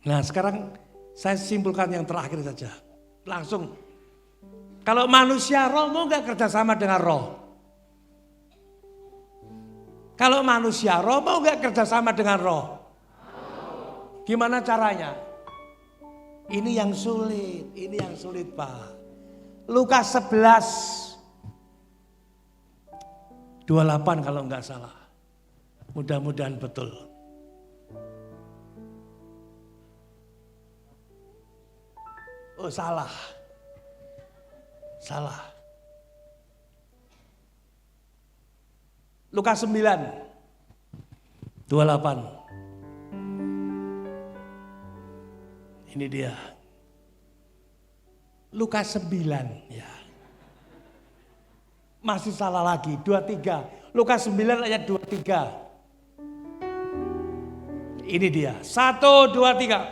Nah sekarang saya simpulkan yang terakhir saja. Langsung. Kalau manusia roh mau gak kerjasama dengan roh? Kalau manusia roh mau gak kerjasama dengan roh? Gimana caranya? Ini yang sulit Pak. Lukas 11. 28 kalau enggak salah. Mudah-mudahan betul. Oh salah. Lukas 9. 28. Ini dia. Lukas 9 ya. Masih salah lagi, 23. Lukas 9 ayat 23. Ini dia, 1, 2, 3.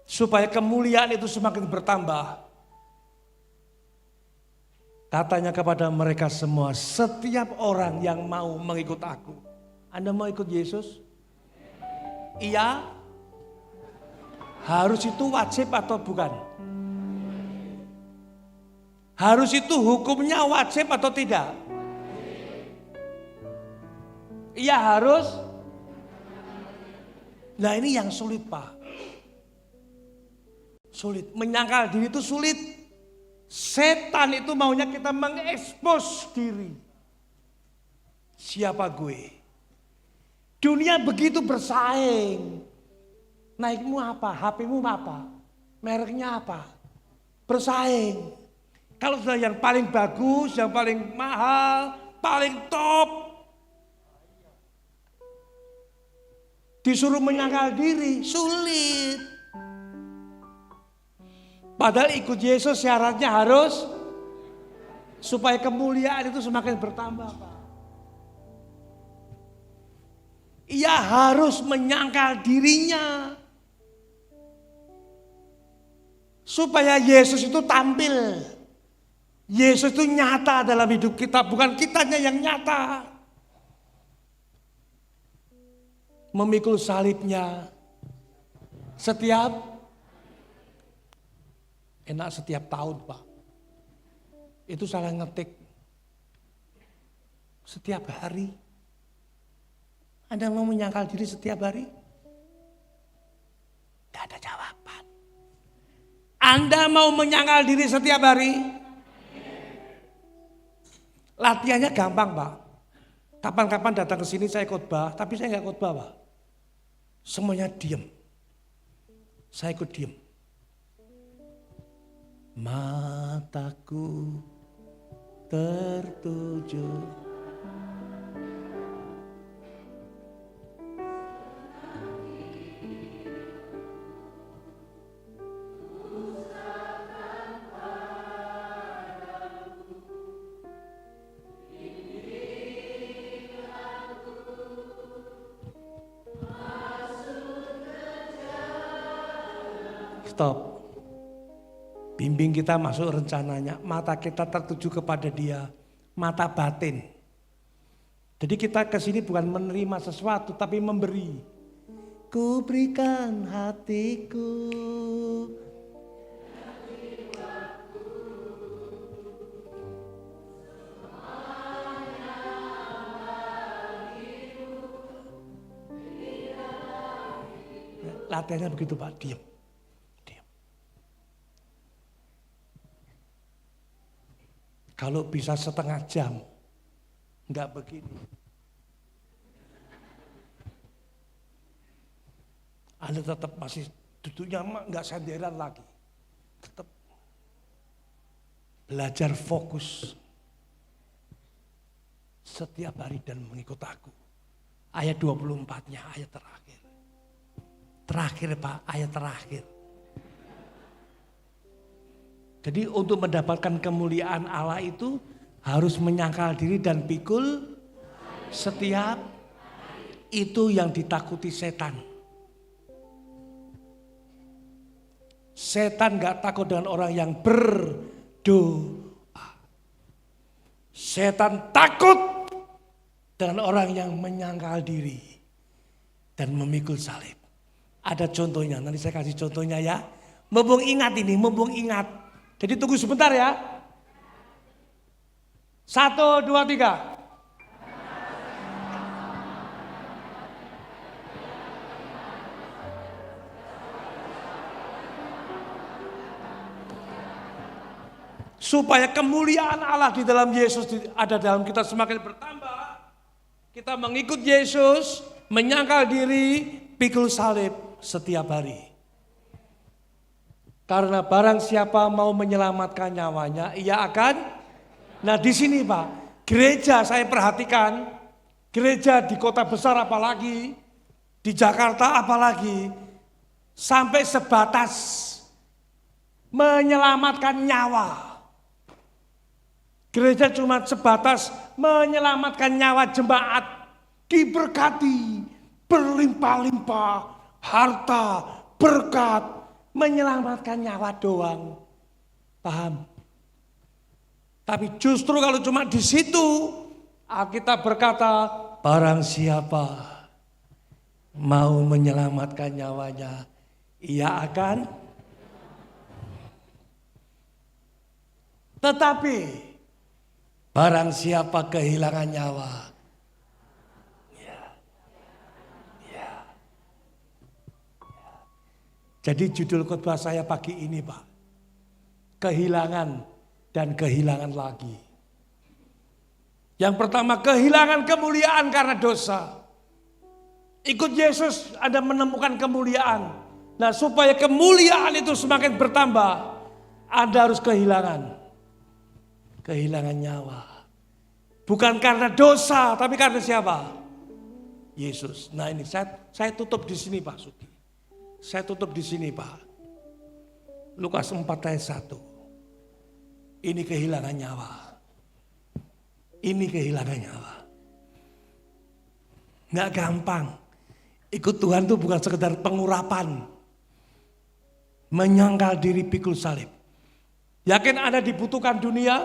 Supaya kemuliaan itu semakin bertambah. Katanya kepada mereka semua, setiap orang yang mau mengikut aku. Anda mau ikut Yesus? Iya. Harus itu wajib atau bukan? Harus itu hukumnya wajib atau tidak? Iya harus. Nah ini yang sulit Pak. Sulit, menyangkal diri itu sulit. Setan itu maunya kita mengekspos diri. Siapa gue? Dunia begitu bersaing. Naikmu apa? HP-mu apa? Mereknya apa? Bersaing. Kalau sudah yang paling bagus, yang paling mahal, paling top. Disuruh menyangkal diri, sulit. Padahal ikut Yesus syaratnya harus supaya kemuliaan itu semakin bertambah Pak. Ia harus menyangkal dirinya. Supaya Yesus itu tampil. Yesus itu nyata dalam hidup kita, bukan kitanya yang nyata. Memikul salibnya setiap tahun, Pak. Itu salah ngetik. Setiap hari. Anda mau menyangkal diri setiap hari? Tidak ada jawaban. Anda mau menyangkal diri setiap hari? Latihannya gampang, Pak. Kapan-kapan datang ke sini saya khotbah, tapi saya nggak khotbah, Pak. Semuanya diam. Saya ikut diam. Mataku tertuju. Stop. Bimbing kita masuk rencananya. Mata kita tertuju kepada Dia. Mata batin. Jadi kita ke sini bukan menerima sesuatu tapi memberi. Ku berikan hatiku. Latihannya begitu, Pak, diam. Kalau bisa setengah jam, enggak begini. Anda tetap masih duduknya enggak senderan lagi. Tetap belajar fokus setiap hari dan mengikut aku. Ayat 24-nya, ayat terakhir. Terakhir, Pak, ayat terakhir. Jadi untuk mendapatkan kemuliaan Allah itu harus menyangkal diri dan pikul setiap. Itu yang ditakuti setan. Setan gak takut dengan orang yang berdoa. Setan takut dengan orang yang menyangkal diri dan memikul salib. Ada contohnya, nanti saya kasih contohnya ya. Mumpung ingat ini, mumpung ingat. Jadi tunggu sebentar ya. 1, 2, 3. Supaya kemuliaan Allah di dalam Yesus ada dalam kita semakin bertambah. Kita mengikut Yesus, menyangkal diri, pikul salib setiap hari. Karena barang siapa mau menyelamatkan nyawanya, ia akan. Nah di sini, Pak, gereja saya perhatikan, gereja di kota besar apalagi, di Jakarta apalagi, sampai sebatas menyelamatkan nyawa. Gereja cuma sebatas menyelamatkan nyawa jemaat, diberkati, berlimpah-limpah, harta, berkat, menyelamatkan nyawa doang. Paham? Tapi justru kalau cuma di situ, Alkitab berkata, barang siapa mau menyelamatkan nyawanya, ia akan. Tetapi barang siapa kehilangan nyawa, jadi judul khotbah saya pagi ini, Pak, kehilangan dan kehilangan lagi. Yang pertama, kehilangan kemuliaan karena dosa. Ikut Yesus Anda menemukan kemuliaan. Nah, supaya kemuliaan itu semakin bertambah, Anda harus kehilangan nyawa. Bukan karena dosa, tapi karena siapa? Yesus. Nah ini saya tutup di sini, Pak Sugi. Saya tutup di sini, Pak. Lukas 4 ayat 1. Ini kehilangan nyawa. Ini kehilangan nyawa. Nggak gampang. Ikut Tuhan itu bukan sekedar pengurapan. Menyangkal diri pikul salib. Yakin Anda dibutuhkan dunia?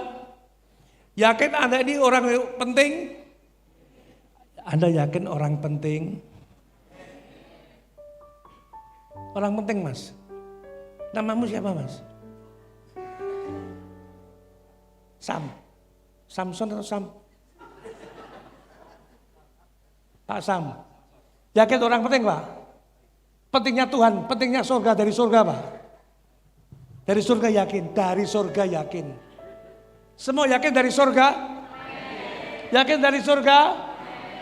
Yakin Anda ini orang penting? Anda yakin orang penting? Orang penting, Mas. Namamu siapa, Mas? Sam. Samson atau Sam? Pak Sam. Yakin orang penting, Pak? Pentingnya Tuhan, pentingnya surga, dari surga, Pak? Dari surga yakin, dari surga yakin. Semua yakin dari surga? Yakin dari surga?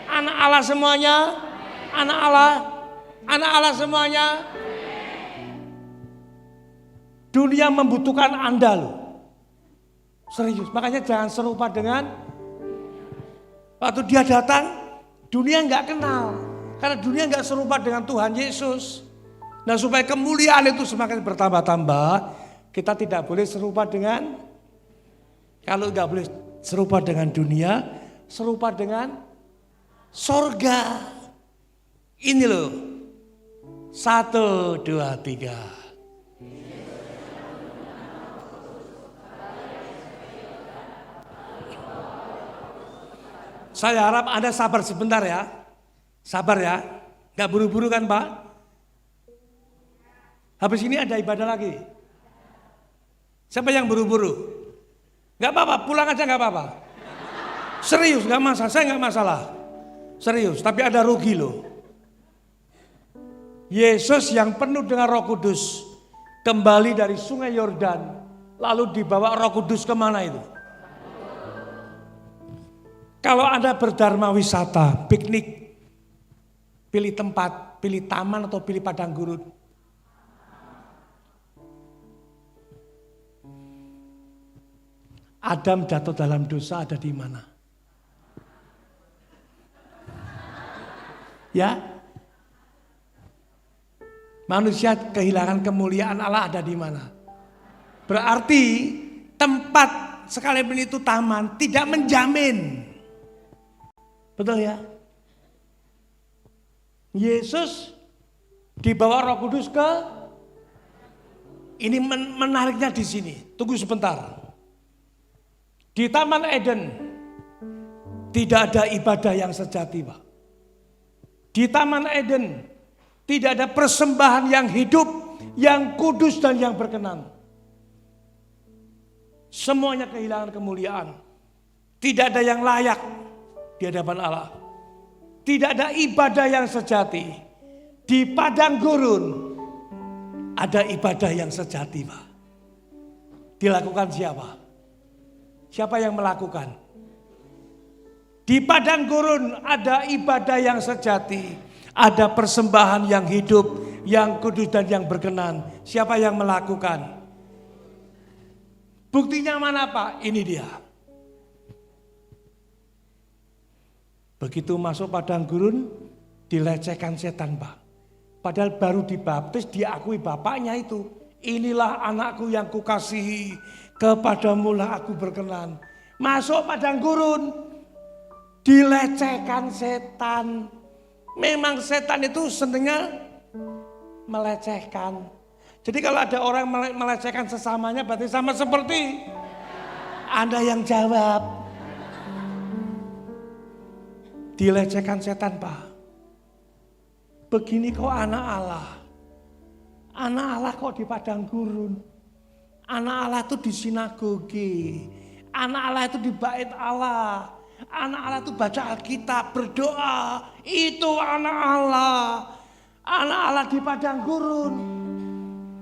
Anak Allah semuanya? Anak Allah? Anak Allah semuanya? Dunia membutuhkan Anda loh. Serius, makanya jangan serupa dengan waktu dia datang, dunia nggak kenal. Karena dunia nggak serupa dengan Tuhan Yesus. Nah, supaya kemuliaan itu semakin bertambah-tambah, kita tidak boleh serupa dengan, kalau nggak boleh serupa dengan dunia, serupa dengan sorga. Ini loh. 1, 2, 3. Saya harap Anda sabar sebentar ya. Sabar ya. Gak buru-buru kan Pak? Habis ini ada ibadah lagi. Siapa yang buru-buru? Gak apa-apa, pulang aja gak apa-apa. Serius, gak masalah, saya gak masalah. Serius, tapi ada rugi loh. Yesus yang penuh dengan Roh Kudus kembali dari Sungai Yordan, lalu dibawa Roh Kudus kemana itu? Kalau Anda berdharma wisata, piknik, pilih tempat, pilih taman atau pilih padang gurun. Adam jatuh dalam dosa ada di mana? Ya? Manusia kehilangan kemuliaan Allah ada di mana? Berarti tempat sekalipun itu taman tidak menjamin. Betul ya? Yesus dibawa Roh Kudus ke, ini menariknya di sini. Tunggu sebentar. Di Taman Eden tidak ada ibadah yang sejati, Pak. Di Taman Eden tidak ada persembahan yang hidup, yang kudus dan yang berkenan. Semuanya kehilangan kemuliaan. Tidak ada yang layak di hadapan Allah. Tidak ada ibadah yang sejati. Di padang gurun ada ibadah yang sejati, Pak. Dilakukan siapa? Siapa yang melakukan? Di padang gurun ada ibadah yang sejati. Ada persembahan yang hidup, yang kudus dan yang berkenan. Siapa yang melakukan? Buktinya mana, Pak? Ini dia. Begitu masuk padang gurun, dilecehkan setan, Pak. Padahal baru dibaptis, diakui bapaknya itu. Inilah anakku yang kukasihi, kepadamulah aku berkenan. Masuk padang gurun, dilecehkan setan. Memang setan itu senangnya melecehkan. Jadi kalau ada orang melecehkan sesamanya berarti sama seperti Anda yang jawab. Dilecehkan setan, Pak. Begini kok anak Allah. Anak Allah kok di padang gurun. Anak Allah itu di sinagoge. Anak Allah itu di bait Allah. Anak Allah itu baca Alkitab, berdoa. Itu anak Allah. Anak Allah di padang gurun.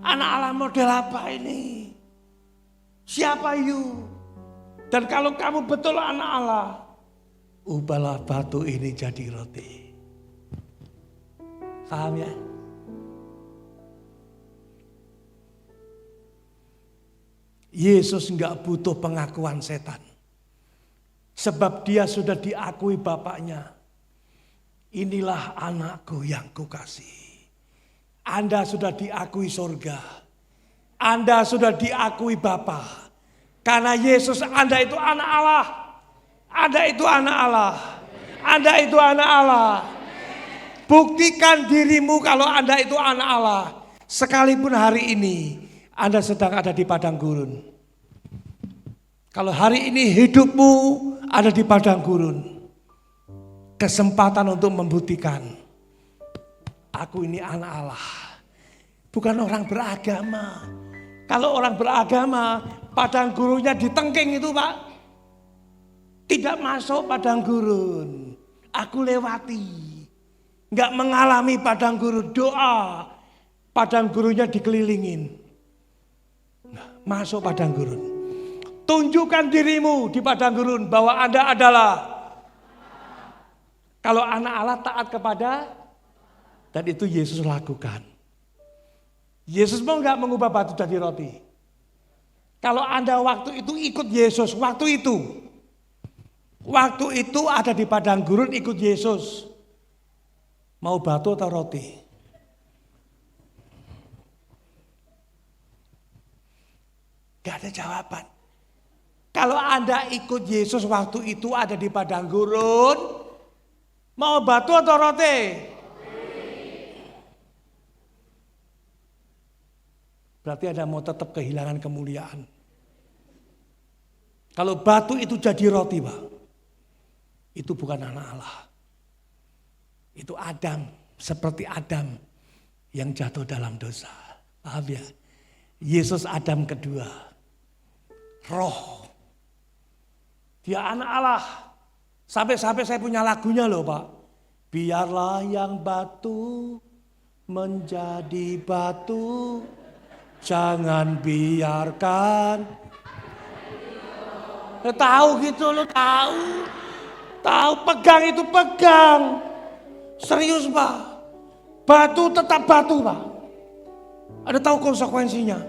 Anak Allah model apa ini? Siapa you? Dan kalau kamu betul anak Allah, ubahlah batu ini jadi roti. Paham ya? Yesus enggak butuh pengakuan setan. Sebab dia sudah diakui bapaknya. Inilah anakku yang kukasihi. Anda sudah diakui surga. Anda sudah diakui Bapa. Karena Yesus Anda itu anak Allah. Anda itu anak Allah. Anda itu anak Allah. Buktikan dirimu kalau Anda itu anak Allah. Sekalipun hari ini Anda sedang ada di padang gurun. Kalau hari ini hidupmu ada di padang gurun, kesempatan untuk membuktikan, aku ini anak Allah, bukan orang beragama. Kalau orang beragama, padang gurunnya ditengking itu Pak, tidak masuk padang gurun. Aku lewati, nggak mengalami padang gurun, doa, padang gurunnya dikelilingin, masuk padang gurun. Tunjukkan dirimu di padang gurun bahwa Anda adalah, kalau anak Allah taat kepada, dan itu Yesus lakukan. Yesus mau nggak mengubah batu jadi roti? Kalau Anda waktu itu ikut Yesus, waktu itu ada di padang gurun ikut Yesus, mau batu atau roti? Gak ada jawaban. Kalau Anda ikut Yesus waktu itu ada di padang gurun, mau batu atau roti? Berarti Anda mau tetap kehilangan kemuliaan. Kalau batu itu jadi roti Pak, itu bukan anak Allah. Itu Adam, seperti Adam yang jatuh dalam dosa. Paham ya? Yesus Adam kedua, roh. Dia anak Allah. Sampai-sampai saya punya lagunya loh Pak. Biarlah yang batu menjadi batu, jangan biarkan. Tahu gitu lo, tahu pegang itu pegang. Serius Pak. Batu tetap batu Pak. Ada tahu konsekuensinya?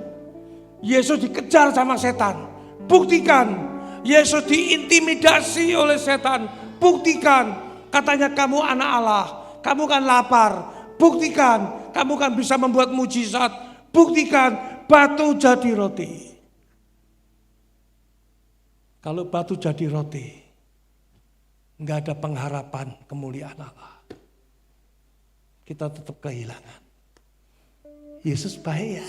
Yesus dikejar sama setan. Buktikan. Yesus diintimidasi oleh setan. Buktikan. Katanya kamu anak Allah. Kamu kan lapar. Buktikan. Kamu kan bisa membuat mujizat. Buktikan. Batu jadi roti. Kalau batu jadi roti, enggak ada pengharapan kemuliaan Allah. Kita tetap kehilangan. Yesus baik ya.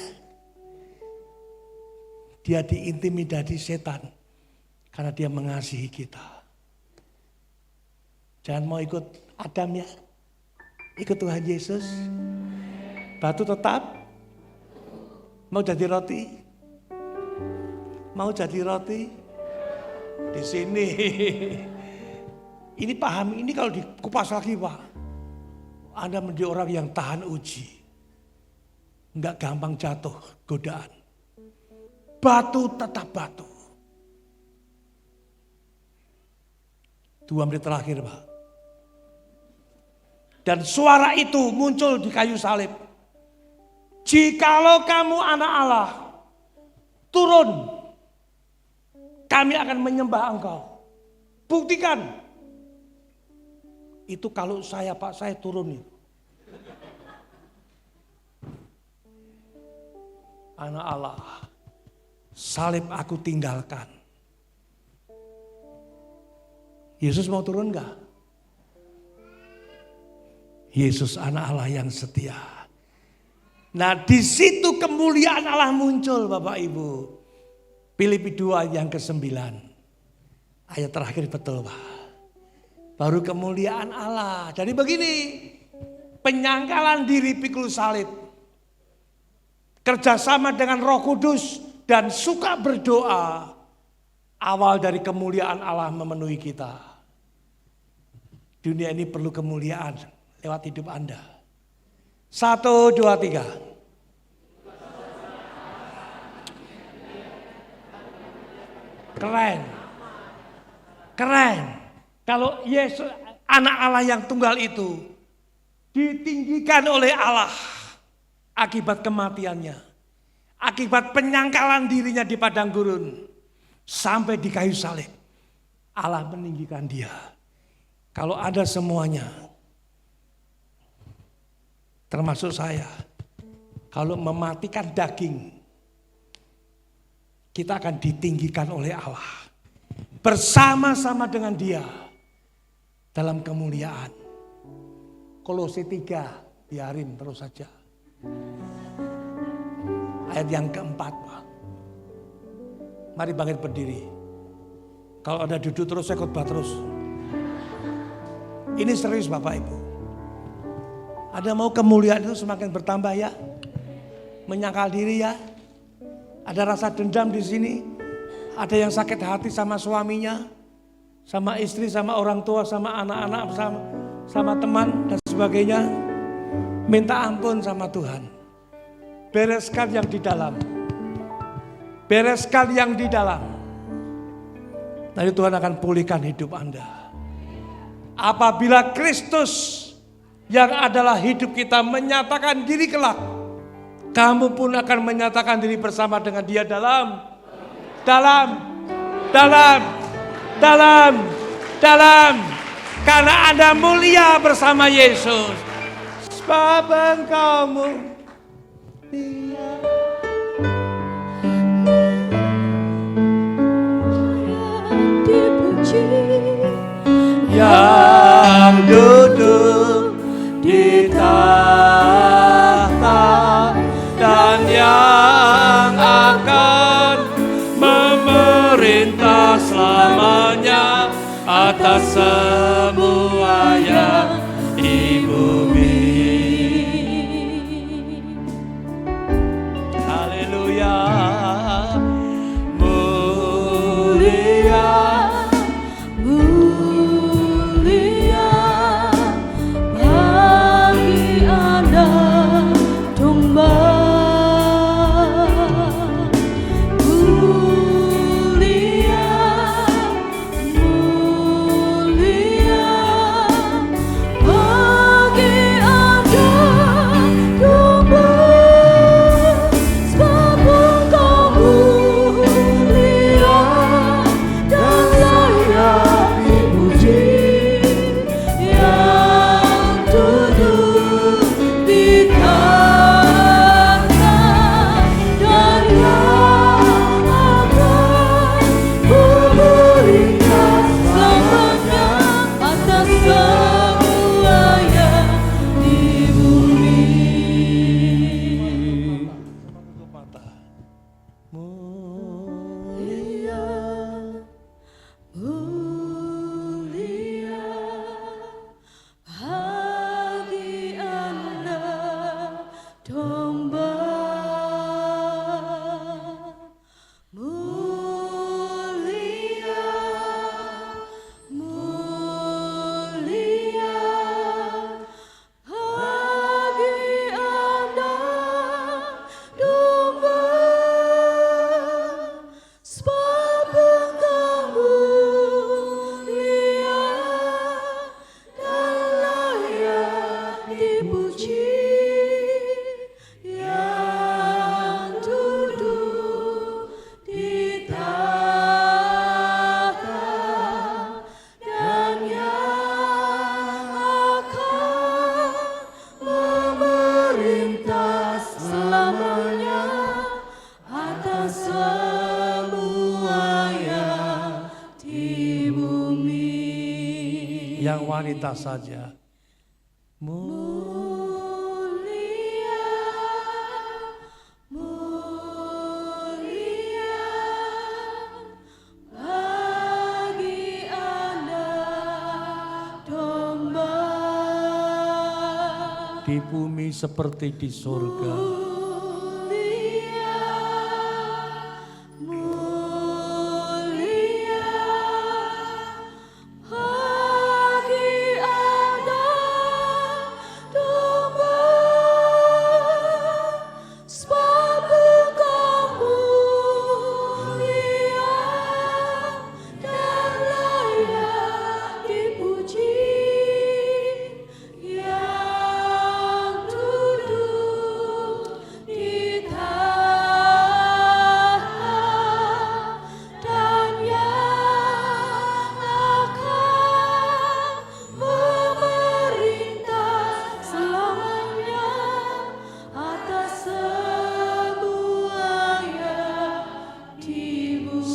Dia diintimidasi setan karena dia mengasihi kita. Jangan mau ikut Adam ya. Ikut Tuhan Yesus. Batu tetap mau jadi roti. Mau jadi roti. Di sini. Ini paham, ini kalau dikupas lagi Pak. Anda menjadi orang yang tahan uji. Enggak gampang jatuh godaan. Batu tetap batu. 2 menit terakhir Pak. Dan suara itu muncul di kayu salib. Jikalau kamu anak Allah, turun. Kami akan menyembah engkau. Buktikan. Itu kalau saya Pak, saya turun itu. Anak Allah, salib aku tinggalkan. Yesus mau turun enggak? Yesus anak Allah yang setia. Nah di situ kemuliaan Allah muncul Bapak Ibu. Filipi 2 yang ke-9. Ayat terakhir betul Pak. Baru kemuliaan Allah. Jadi begini. Penyangkalan diri pikul salib. Kerjasama dengan Roh Kudus. Dan suka berdoa. Awal dari kemuliaan Allah memenuhi kita. Dunia ini perlu kemuliaan lewat hidup Anda. 1, 2, 3. Keren. Keren. Kalau Yesus anak Allah yang tunggal itu ditinggikan oleh Allah akibat kematiannya. Akibat penyangkalan dirinya di padang gurun. Sampai di kayu salib. Allah meninggikan dia. Kalau ada semuanya. Termasuk saya. Kalau mematikan daging. Kita akan ditinggikan oleh Allah. Bersama-sama dengan dia. Dalam kemuliaan. Kolose 3. Biarin terus saja. Ayat yang keempat. Mari bangkit berdiri. Kalau ada duduk terus, saya khotbah terus. Ini serius Bapak Ibu. Ada mau kemuliaan itu semakin bertambah ya? Menyangkal diri ya? Ada rasa dendam di sini? Ada yang sakit hati sama suaminya, sama istri, sama orang tua, sama anak-anak, sama teman dan sebagainya? Minta ampun sama Tuhan. Bereskan yang di dalam. Bereskan yang di dalam. Nanti Tuhan akan pulihkan hidup Anda. Apabila Kristus yang adalah hidup kita menyatakan diri kelak, kamu pun akan menyatakan diri bersama dengan Dia dalam. Karena Anda mulia bersama Yesus. Sebab Engkau mulia. Yang duduk di tahta dan yang akan memerintah selamanya atas semua yang di bumi. Haleluya. Yang wanita saja. Mulia, mulia bagi anak domba. Di bumi seperti di surga.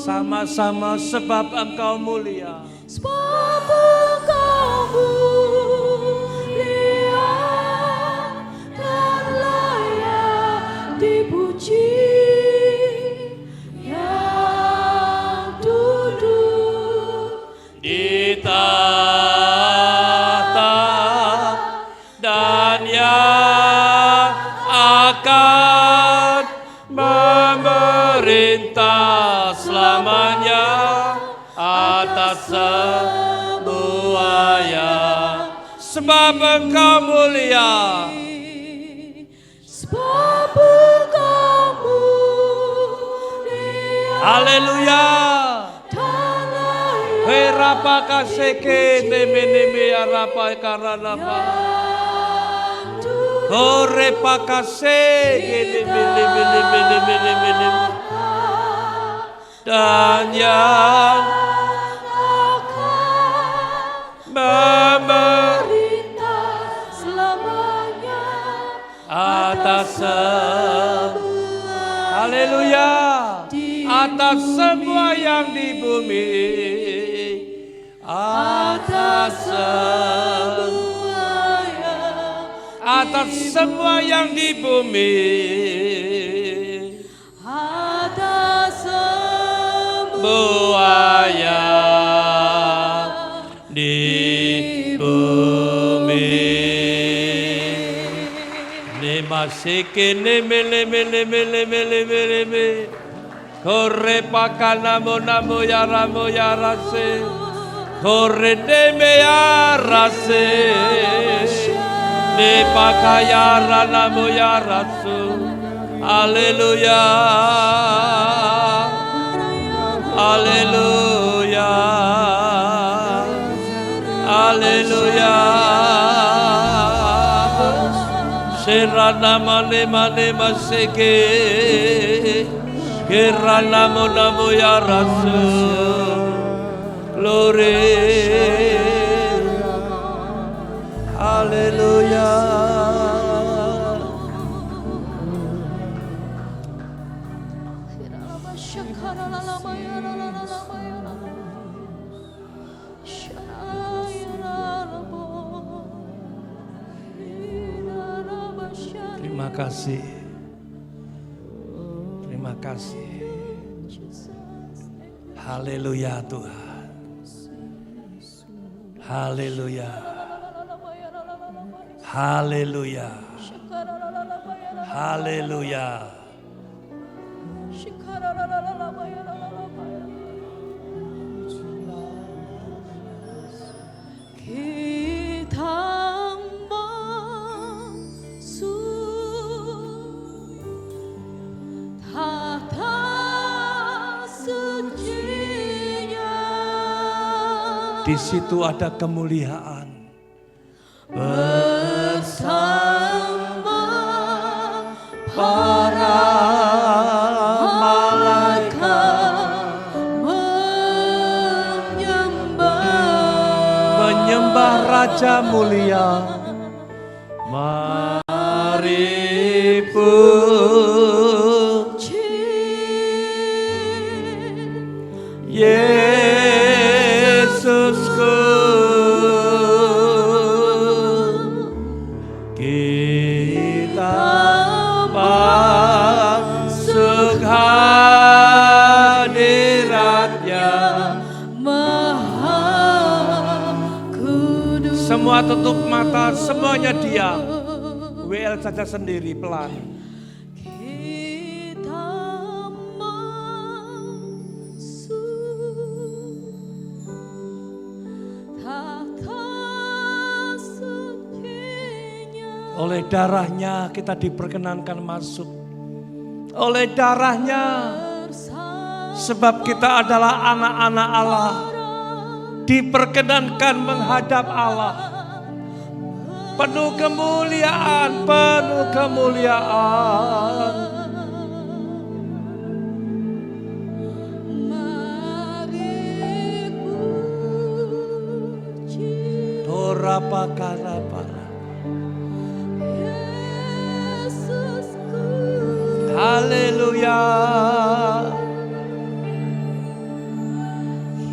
Sama-sama sebab Engkau mulia. Sebab Engkau mulia dan layak dipuji. Yang duduk sebab Engkau mulia. Sebab Engkau mulia. Haleluya. Rapa kaseke neme arapa karanapa. Kore pakaseke neme. Dan yang memerintah selamanya atas semua. Haleluya. Atas semua yang di bumi. Atas semua yang di bumi. Atas semua yang di bumi. Nemasike nemele. Kore pakana namo ya rase. Kore deme ya rase. Ne pakaya namo ya rasu. Haleluya. Haleluya. Haleluya. Serana mane maseke. Kirana namo ya rasul. Glory. Haleluya. Terima kasih. Terima kasih. Haleluya Tuhan. Haleluya. Haleluya. Haleluya. Kita di situ ada kemuliaan. Bersama para malaikat menyembah Raja mulia. Mari puji Yesusku, kita masuk hadiratnya Maha Kudus. Semua tutup mata, semuanya diam. WL saja sendiri pelan. Oleh darahnya kita diperkenankan masuk. Oleh darahnya, sebab kita adalah anak-anak Allah, diperkenankan menghadap Allah. Penuh kemuliaan, penuh kemuliaan. Torapakara. Haleluya.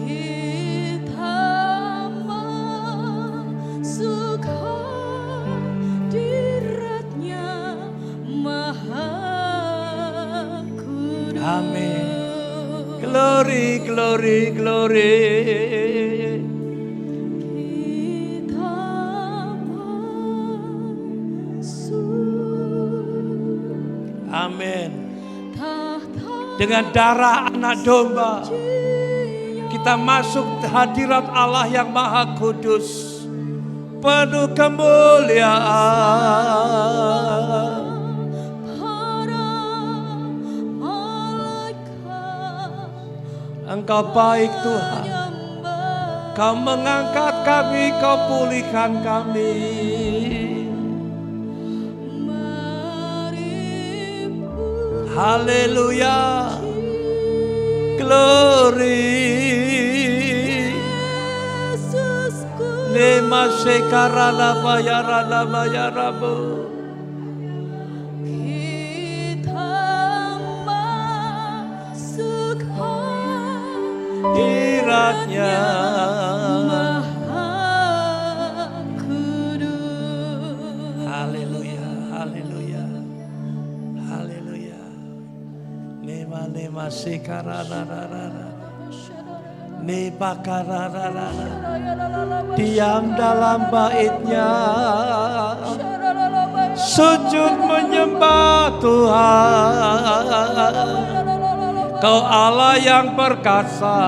Kita masuk hadiratnya Maha Kudus. Amin. Glory, glory, glory. Amin. Dengan darah anak domba kita masuk hadirat Allah yang Maha Kudus. penuh kemuliaan. para malaikat Engkau baik Tuhan, menyembah. Kau mengangkat kami, Kau pulihkan kami. Mari puji Haleluya, glory. Yesusku, Lema sekarana bayarana bayarabu. kita masuk Hadiratnya. Maha Kudus. Haleluya, haleluya, haleluya. Lema sekarana nebakarana. Diam dalam baitnya, sujud menyembah Tuhan. Kau Allah yang perkasa,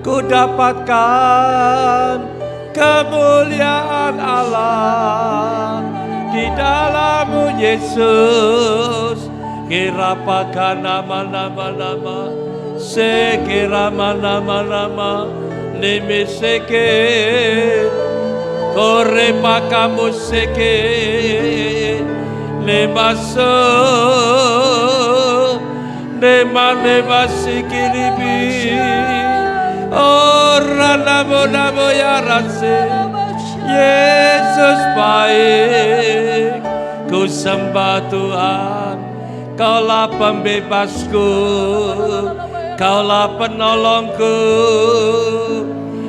ku dapatkan kemuliaan Allah di dalam-Mu Yesus. Kira pakai nama-nama, sekira nama-nama, nimi seke, kore pakamu seke, nebaso, nema sikiribi, orang namo ya rase, Yesus baik, ku sembah Tuhan. Kaulah pembebasku, Kaulah penolongku.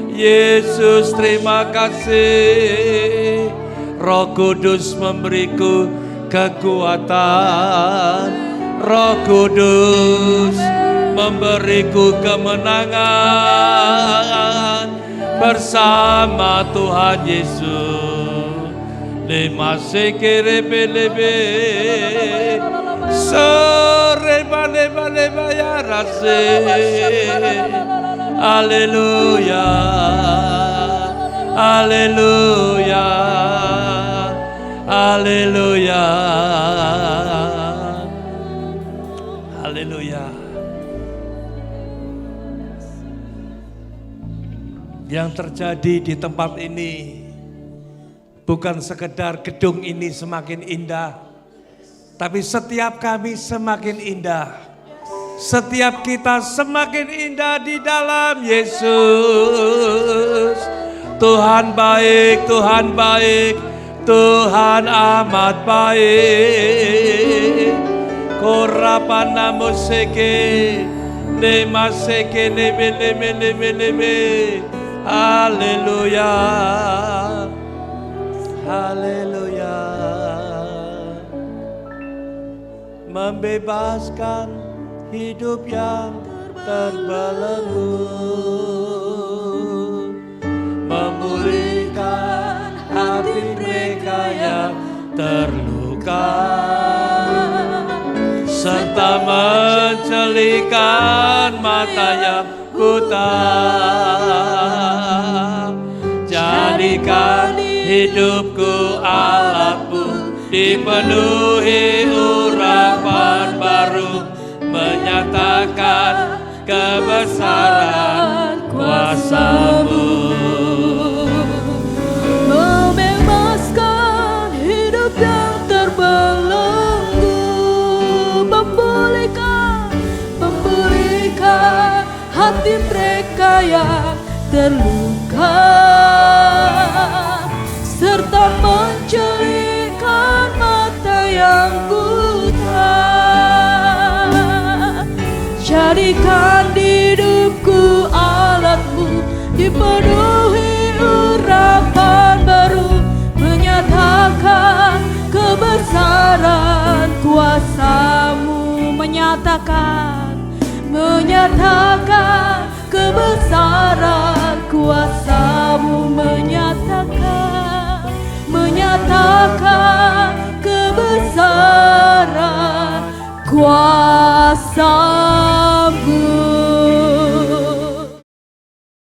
Yesus terima kasih. Roh Kudus memberiku kekuatan. Roh Kudus memberiku kemenangan bersama Tuhan Yesus. Lema sekerebe Soreba ya rase. Haleluya, haleluya, haleluya, haleluya. Yang terjadi di tempat ini bukan sekedar gedung ini semakin indah, tapi setiap kami semakin indah. Setiap kita semakin indah di dalam Yesus. Tuhan baik, Tuhan baik, Tuhan amat baik. Korapana museke, nemaseke nebe. Haleluya, haleluya. Membebaskan hidup yang terbelenggu, memulihkan hati mereka yang terluka, serta mencelikan mata yang buta. Jadikan hidupku alatmu, dipenuhi urapan baru, menyatakan kebesaran kuasa-Mu. Membebaskan hidup yang terbelenggu, memulihkan hati mereka yang terluka, serta mencelikan mata yang buta. Jadikan hidupku alatmu, dipenuhi urapan baru, menyatakan kebesaran kuasa-Mu, menyatakan kebesaran kuasa-Mu, menyatakan kebesaran kuasa.